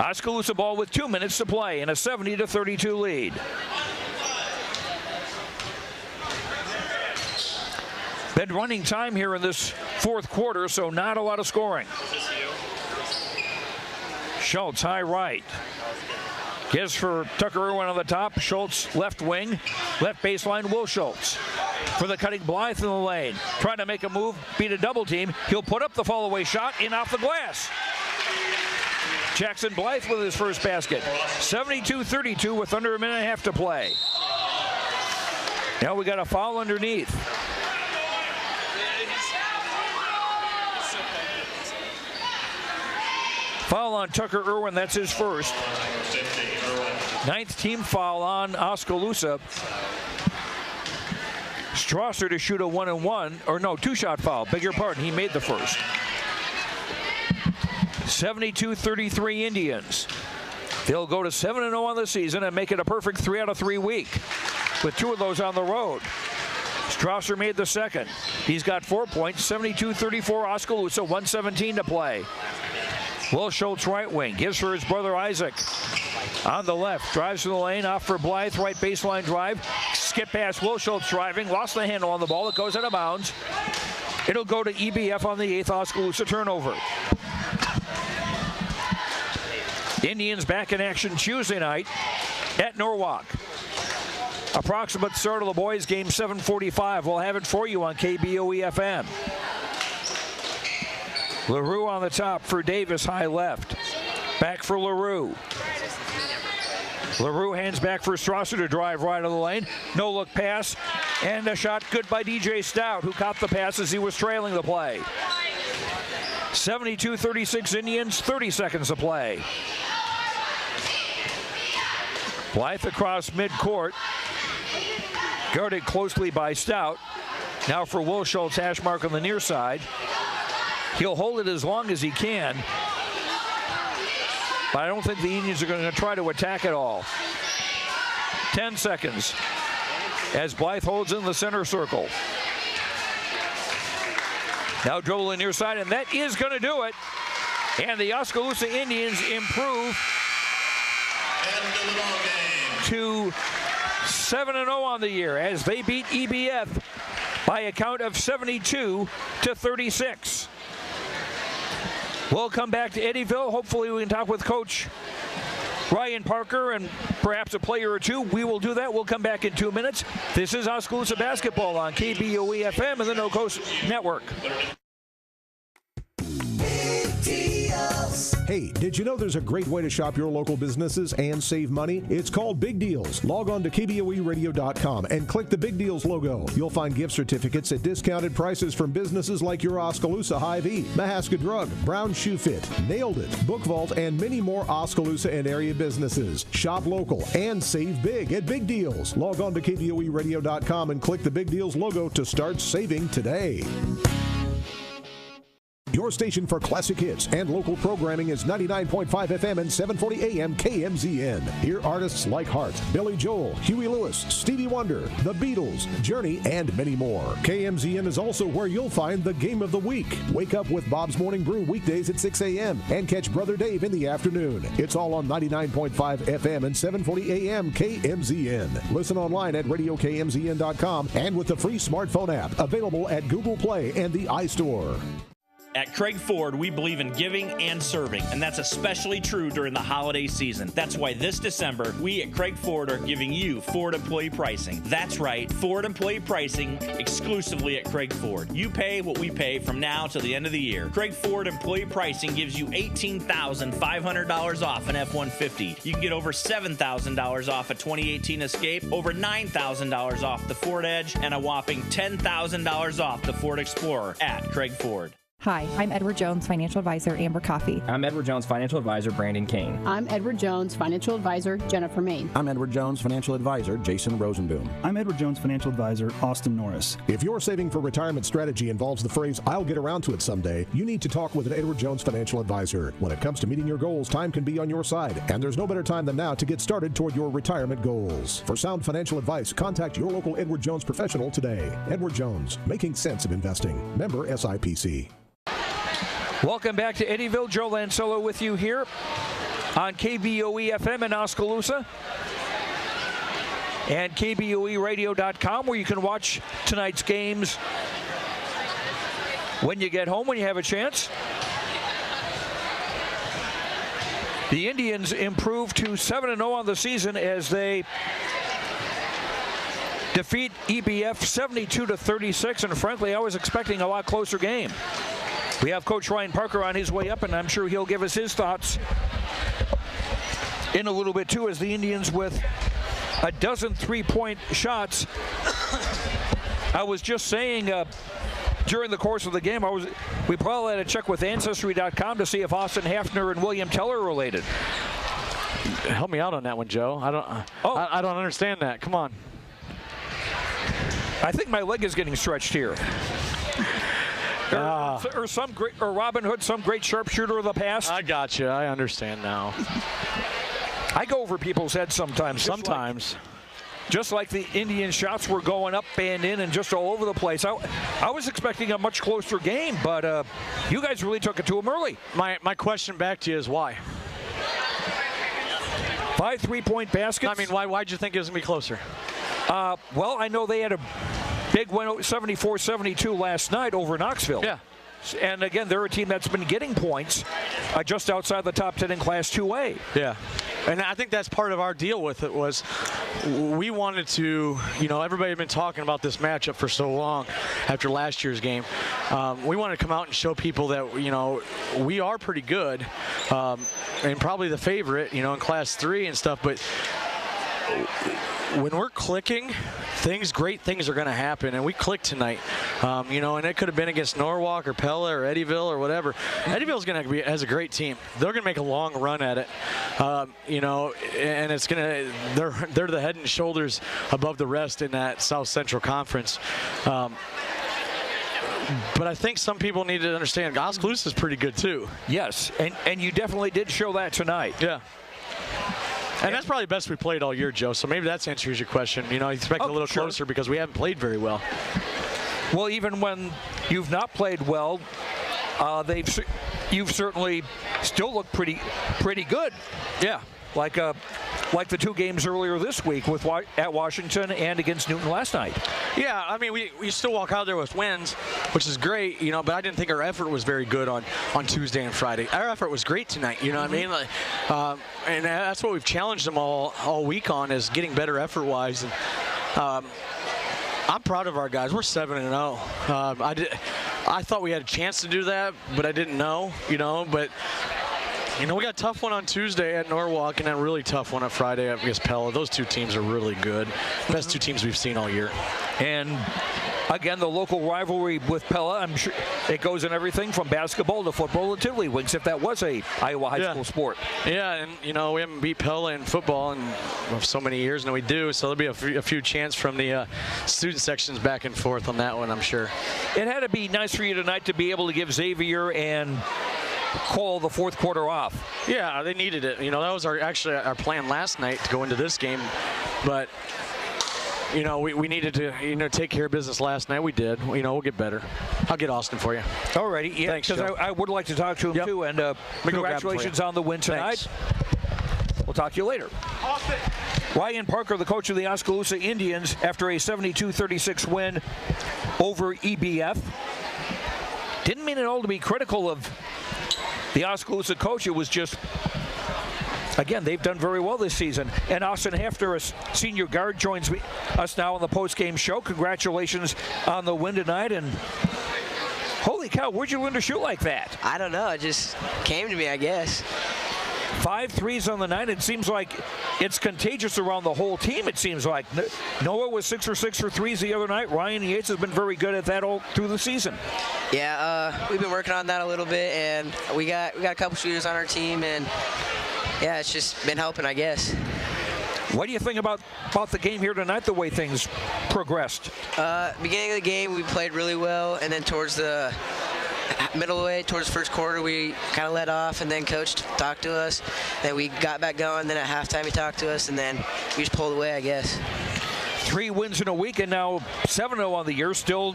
Oskaloosa ball with 2 minutes to play and a 70-32 lead. Been running time here in this fourth quarter, so not a lot of scoring. Schultz high right. Gives for Tucker Irwin on the top. Schultz left wing. Left baseline, Will Schultz. For the cutting Blythe in the lane. Trying to make a move, beat a double team. He'll put up the fall away shot in off the glass. Jackson Blythe with his first basket. 72-32 with under a minute and a half to play. Now we got a foul underneath. Foul on Tucker Irwin, that's his first. 9th team foul on Oskaloosa. Strasser to shoot a 1-and-1, or no, 2-shot foul, beg your pardon, he made the first. 72-33 Indians. They'll go to 7-0 on the season and make it a perfect 3 out of 3 week, with 2 of those on the road. Strasser made the second. He's got 4 points, 72-34 Oskaloosa, 1:17 to play. Will Schultz right wing, gives for his brother Isaac. On the left, drives to the lane, off for Blythe, right baseline drive. Skip past Will Schultz driving, lost the handle on the ball, it goes out of bounds. It'll go to EBF on the 8th Oskaloosa turnover. Indians back in action Tuesday night at Norwalk. Approximate start of the boys game, 7:45. We'll have it for you on KBOE-FM. LaRue on the top for Davis, high left. Back for LaRue. LaRue hands back for Strasser to drive right of the lane. No look pass. And a shot good by DJ Stout, who caught the pass as he was trailing the play. 72-36 Indians, 30 seconds to play. Blythe across midcourt. Guarded closely by Stout. Now for Will Schultz, hash mark on the near side. He'll hold it as long as he can. But I don't think the Indians are going to try to attack at all. 10 seconds as Blythe holds in the center circle. Now dribbling near side, and that is going to do it. And the Oskaloosa Indians improve to 7-0 on the year as they beat EBF by a count of 72-36. We'll come back to Eddyville. Hopefully we can talk with Coach Ryan Parker and perhaps a player or two. We will do that. We'll come back in 2 minutes. This is Oskaloosa Basketball on KBOE FM and the No Coast Network. Hey, did you know there's a great way to shop your local businesses and save money? It's called Big Deals. Log on to KBOEradio.com and click the Big Deals logo. You'll find gift certificates at discounted prices from businesses like your Oskaloosa Hy-Vee, Mahaska Drug, Brown Shoe Fit, Nailed It, Book Vault, and many more Oskaloosa and area businesses. Shop local and save big at Big Deals. Log on to KBOEradio.com and click the Big Deals logo to start saving today. Your station for classic hits and local programming is 99.5 FM and 740 AM KMZN. Hear artists like Hart, Billy Joel, Huey Lewis, Stevie Wonder, The Beatles, Journey, and many more. KMZN is also where you'll find the Game of the Week. Wake up with Bob's Morning Brew weekdays at 6 a.m. and catch Brother Dave in the afternoon. It's all on 99.5 FM and 740 AM KMZN. Listen online at radiokmzn.com and with the free smartphone app available at Google Play and the iStore. At Craig Ford, we believe in giving and serving, and that's especially true during the holiday season. That's why this December, we at Craig Ford are giving you Ford employee pricing. That's right, Ford employee pricing exclusively at Craig Ford. You pay what we pay from now till the end of the year. Craig Ford employee pricing gives you $18,500 off an F-150. You can get over $7,000 off a 2018 Escape, over $9,000 off the Ford Edge, and a whopping $10,000 off the Ford Explorer at Craig Ford. Hi, I'm Edward Jones Financial Advisor Amber Coffey. I'm Edward Jones Financial Advisor Brandon Kane. I'm Edward Jones Financial Advisor Jennifer Main. I'm Edward Jones Financial Advisor Jason Rosenboom. I'm Edward Jones Financial Advisor Austin Norris. If your saving for retirement strategy involves the phrase, I'll get around to it someday, you need to talk with an Edward Jones Financial Advisor. When it comes to meeting your goals, time can be on your side, and there's no better time than now to get started toward your retirement goals. For sound financial advice, contact your local Edward Jones professional today. Edward Jones, making sense of investing. Member SIPC. Welcome back to Eddyville. Joe Lancello with you here on KBOE FM in Oskaloosa and KBOEradio.com, where you can watch tonight's games when you get home, when you have a chance. The Indians improved to 7-0 on the season as they defeat EBF 72-36, and frankly, I was expecting a lot closer game. We have Coach Ryan Parker on his way up, and I'm sure he'll give us his thoughts in a little bit too, as the Indians with a dozen three-point shots. I was just saying during the course of the game, we probably had to check with Ancestry.com to see if Austin Hafner and William Teller are related. Help me out on that one, Joe. I don't understand that. Come on. I think my leg is getting stretched here. Or Robin Hood, some great sharpshooter of the past. I got you. I understand now. I go over people's heads sometimes. Just like the Indian shots were going up and in and just all over the place. I was expecting a much closer game, but you guys really took it to them early. My question back to you is why? 5 3-point baskets. I mean, why'd you think it was going to be closer? Well, I know they had a big win, 74-72 last night over Knoxville. Yeah. And again, they're a team that's been getting points just outside the top 10 in Class 2A. Yeah. And I think that's part of our deal with it was we wanted to, everybody had been talking about this matchup for so long after last year's game. We wanted to come out and show people that, we are pretty good and probably the favorite, in Class 3 and stuff, but when we're clicking, great things are going to happen, and we clicked tonight. You know, and it could have been against Norwalk or Pella or Eddyville or whatever. Eddyville's going to has a great team. They're going to make a long run at it. You know, and it's going to they're the head and shoulders above the rest in that South Central Conference. But I think some people need to understand Oskaloosa is pretty good too. Yes, and you definitely did show that tonight. Yeah. And that's probably the best we played all year, Joe. So maybe that answers your question. You know, I expect a little closer because we haven't played very well. Well, even when you've not played well, you've certainly still looked pretty good. Yeah. Like the 2 games earlier this week at Washington and against Newton last night. Yeah, I mean, we still walk out there with wins, which is great, you know, but I didn't think our effort was very good on Tuesday and Friday. Our effort was great tonight, you know what I mean? Like, and that's what we've challenged them all week on, is getting better effort-wise. And I'm proud of our guys. We're 7-0. I thought we had a chance to do that, but I didn't know, you know, but... You know, we got a tough one on Tuesday at Norwalk and a really tough one on Friday against Pella. Those 2 teams are really good. Best 2 teams we've seen all year. And again, the local rivalry with Pella, I'm sure it goes in everything from basketball to football to tiddlywinks, if that was a Iowa high school sport. Yeah, and you know, we haven't beat Pella in football in so many years, and we do, so there'll be a few chants from the student sections back and forth on that one, I'm sure. It had to be nice for you tonight to be able to give Xavier and call the 4th quarter off. Yeah, they needed it. You know, that was actually our plan last night to go into this game, but you know, we needed to, you know, take care of business last night. We did. You know, we'll get better. I'll get Austin for you. Alrighty, yeah, because I would like to talk to him too. And congratulations on the win tonight. Thanks. We'll talk to you later. Austin. Ryan Parker, the coach of the Oskaloosa Indians, after a 72-36 win over EBF. Didn't mean at all to be critical of the Oskaloosa coach. It was just, again, they've done very well this season. And Austin Hefter, a senior guard, joins us now on the post-game show. Congratulations on the win tonight. And holy cow, where'd you learn to shoot like that? I don't know. It just came to me, I guess. 5 threes on the night. It seems like it's contagious around the whole team, it seems like. Noah was 6 for 6 for threes the other night. Ryan Yates has been very good at that all through the season. Yeah, we've been working on that a little bit, and we got a couple shooters on our team, and yeah, it's just been helping, I guess. What do you think about the game here tonight, the way things progressed? Beginning of the game, we played really well, and then towards the middle of the way, towards the first quarter, we kind of let off, and then coach talked to us. Then we got back going. Then at halftime, he talked to us, and then we just pulled away, I guess. 3 wins in a week, and now 7-0 on the year. Still,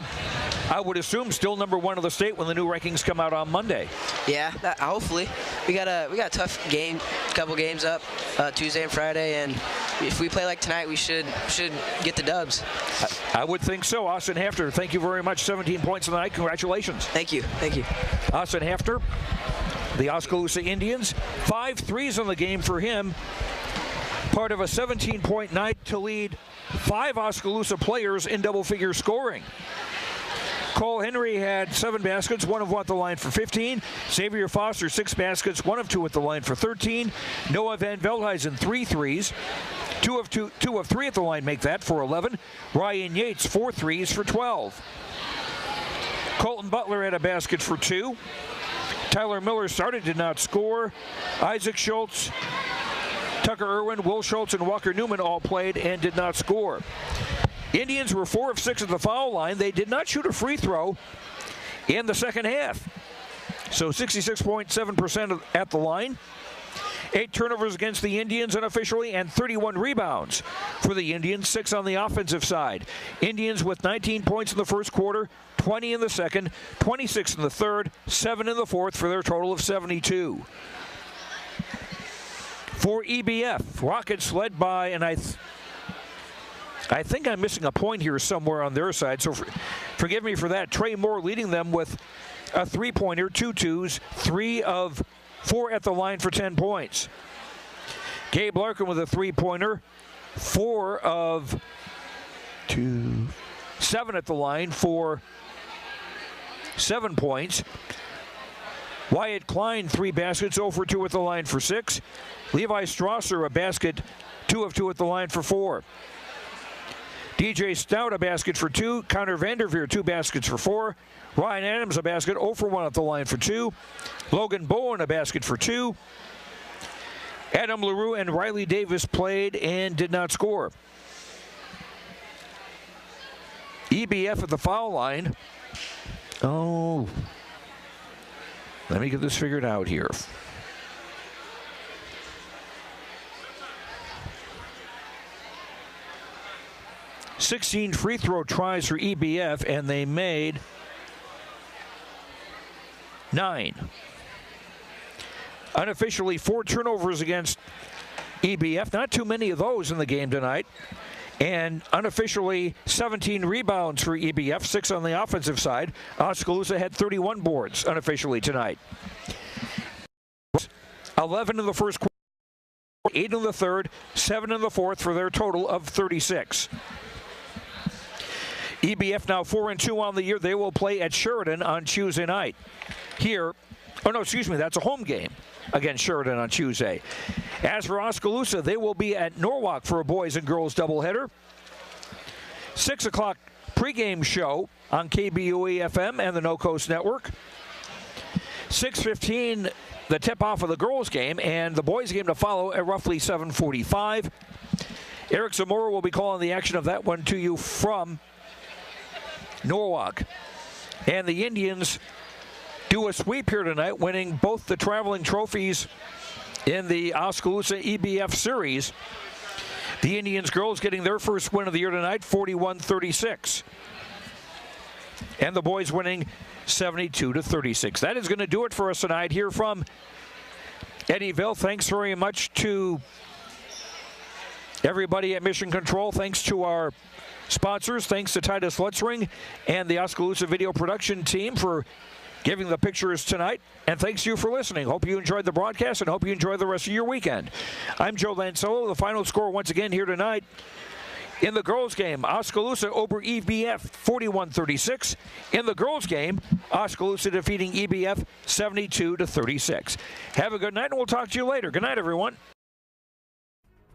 I would assume, still number 1 of the state when the new rankings come out on Monday. Yeah, hopefully. We got a tough couple games up Tuesday and Friday, and if we play like tonight, we should get the dubs. I would think so. Austin Hefter, thank you very much. 17 points in the night. Congratulations. Thank you. Thank you. Austin Hefter, the Oskaloosa Indians, 5 threes on the game for him. Part of a 17-point night to lead 5 Oskaloosa players in double-figure scoring. Cole Henry had 7 baskets, 1 of 1 at the line for 15. Xavier Foster, 6 baskets, 1 of 2 at the line for 13. Noah Van Veldhuizen, 3 threes. 2 of 3 at the line make that for 11. Ryan Yates, 4 threes for 12. Colton Butler had a basket for 2. Tyler Miller started, did not score. Isaac Schultz, Tucker Irwin, Will Schultz, and Walker Newman all played and did not score. Indians were 4 of 6 at the foul line. They did not shoot a free throw in the second half. So 66.7% at the line. 8 turnovers against the Indians unofficially, and 31 rebounds for the Indians, 6 on the offensive side. Indians with 19 points in the first quarter, 20 in the second, 26 in the third, 7 in the fourth for their total of 72. For EBF, Rockets led by, and I think I'm missing a point here somewhere on their side, so forgive me for that. Trey Moore leading them with a 3-pointer, 2 twos, 3 of 4 at the line for 10 points. Gabe Larkin with a 3-pointer, 4 of 7 at the line for 7 points. Wyatt Klein, 3 baskets, 0 for 2 at the line for 6. Levi Strasser, a basket, 2 of 2 at the line for 4. DJ Stout, a basket for 2. Connor Vanderveer, 2 baskets for 4. Ryan Adams, a basket, 0 for 1 at the line for 2. Logan Bowen, a basket for 2. Adam LaRue and Riley Davis played and did not score. EBF at the foul line. Oh, let me get this figured out here. $16 free throw tries for EBF, and they made 9. Unofficially, 4 turnovers against EBF. Not too many of those in the game tonight. And unofficially, 17 rebounds for EBF, 6 on the offensive side. Oskaloosa had 31 boards unofficially tonight. 11 in the first quarter, 8 in the third, 7 in the fourth for their total of 36. EBF now 4-2 on the year. They will play at Sheridan on Tuesday night. Here, oh no, excuse me, that's a home game against Sheridan on Tuesday. As for Oskaloosa, they will be at Norwalk for a boys and girls doubleheader. 6 o'clock pregame show on KBOE-FM and the No Coast Network. 6:15, the tip-off of the girls game, and the boys game to follow at roughly 7:45. Eric Zamora will be calling the action of that one to you from Norwalk. And the Indians do a sweep here tonight, winning both the traveling trophies in the Oskaloosa EBF series. The Indians girls getting their first win of the year tonight, 41-36. And the boys winning 72-36. That is going to do it for us tonight here from Eddyville. Thanks very much to everybody at Mission Control. Thanks to our sponsors. Thanks to Titus Lutzring and the Oskaloosa video production team for giving the pictures tonight. And thanks to you for listening. Hope you enjoyed the broadcast and hope you enjoy the rest of your weekend. I'm Joe Lancello. The final score once again here tonight in the girls game, Oskaloosa over EBF 41-36. In the girls game, Oskaloosa defeating EBF 72-36. Have a good night, and we'll talk to you later. Good night, everyone.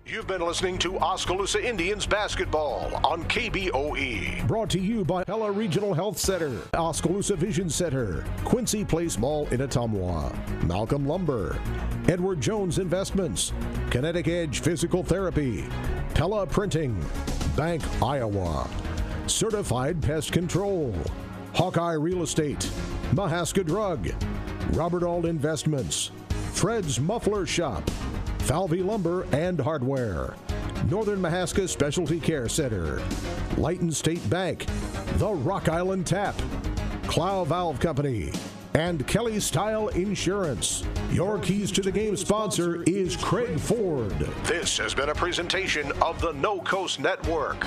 You've been listening to Oskaloosa Indians basketball on KBOE. Brought to you by Pella Regional Health Center, Oskaloosa Vision Center, Quincy Place Mall in Ottumwa, Malcolm Lumber, Edward Jones Investments, Kinetic Edge Physical Therapy, Pella Printing, Bank Iowa, Certified Pest Control, Hawkeye Real Estate, Mahaska Drug, Robert Auld Investments, Fred's Muffler Shop, Falvey Lumber and Hardware, Northern Mahaska Specialty Care Center, Lighton State Bank, The Rock Island Tap, Clow Valve Company, and Kelly Style Insurance. Your Keys to the Game sponsor is Craig Ford. This has been a presentation of the No Coast Network.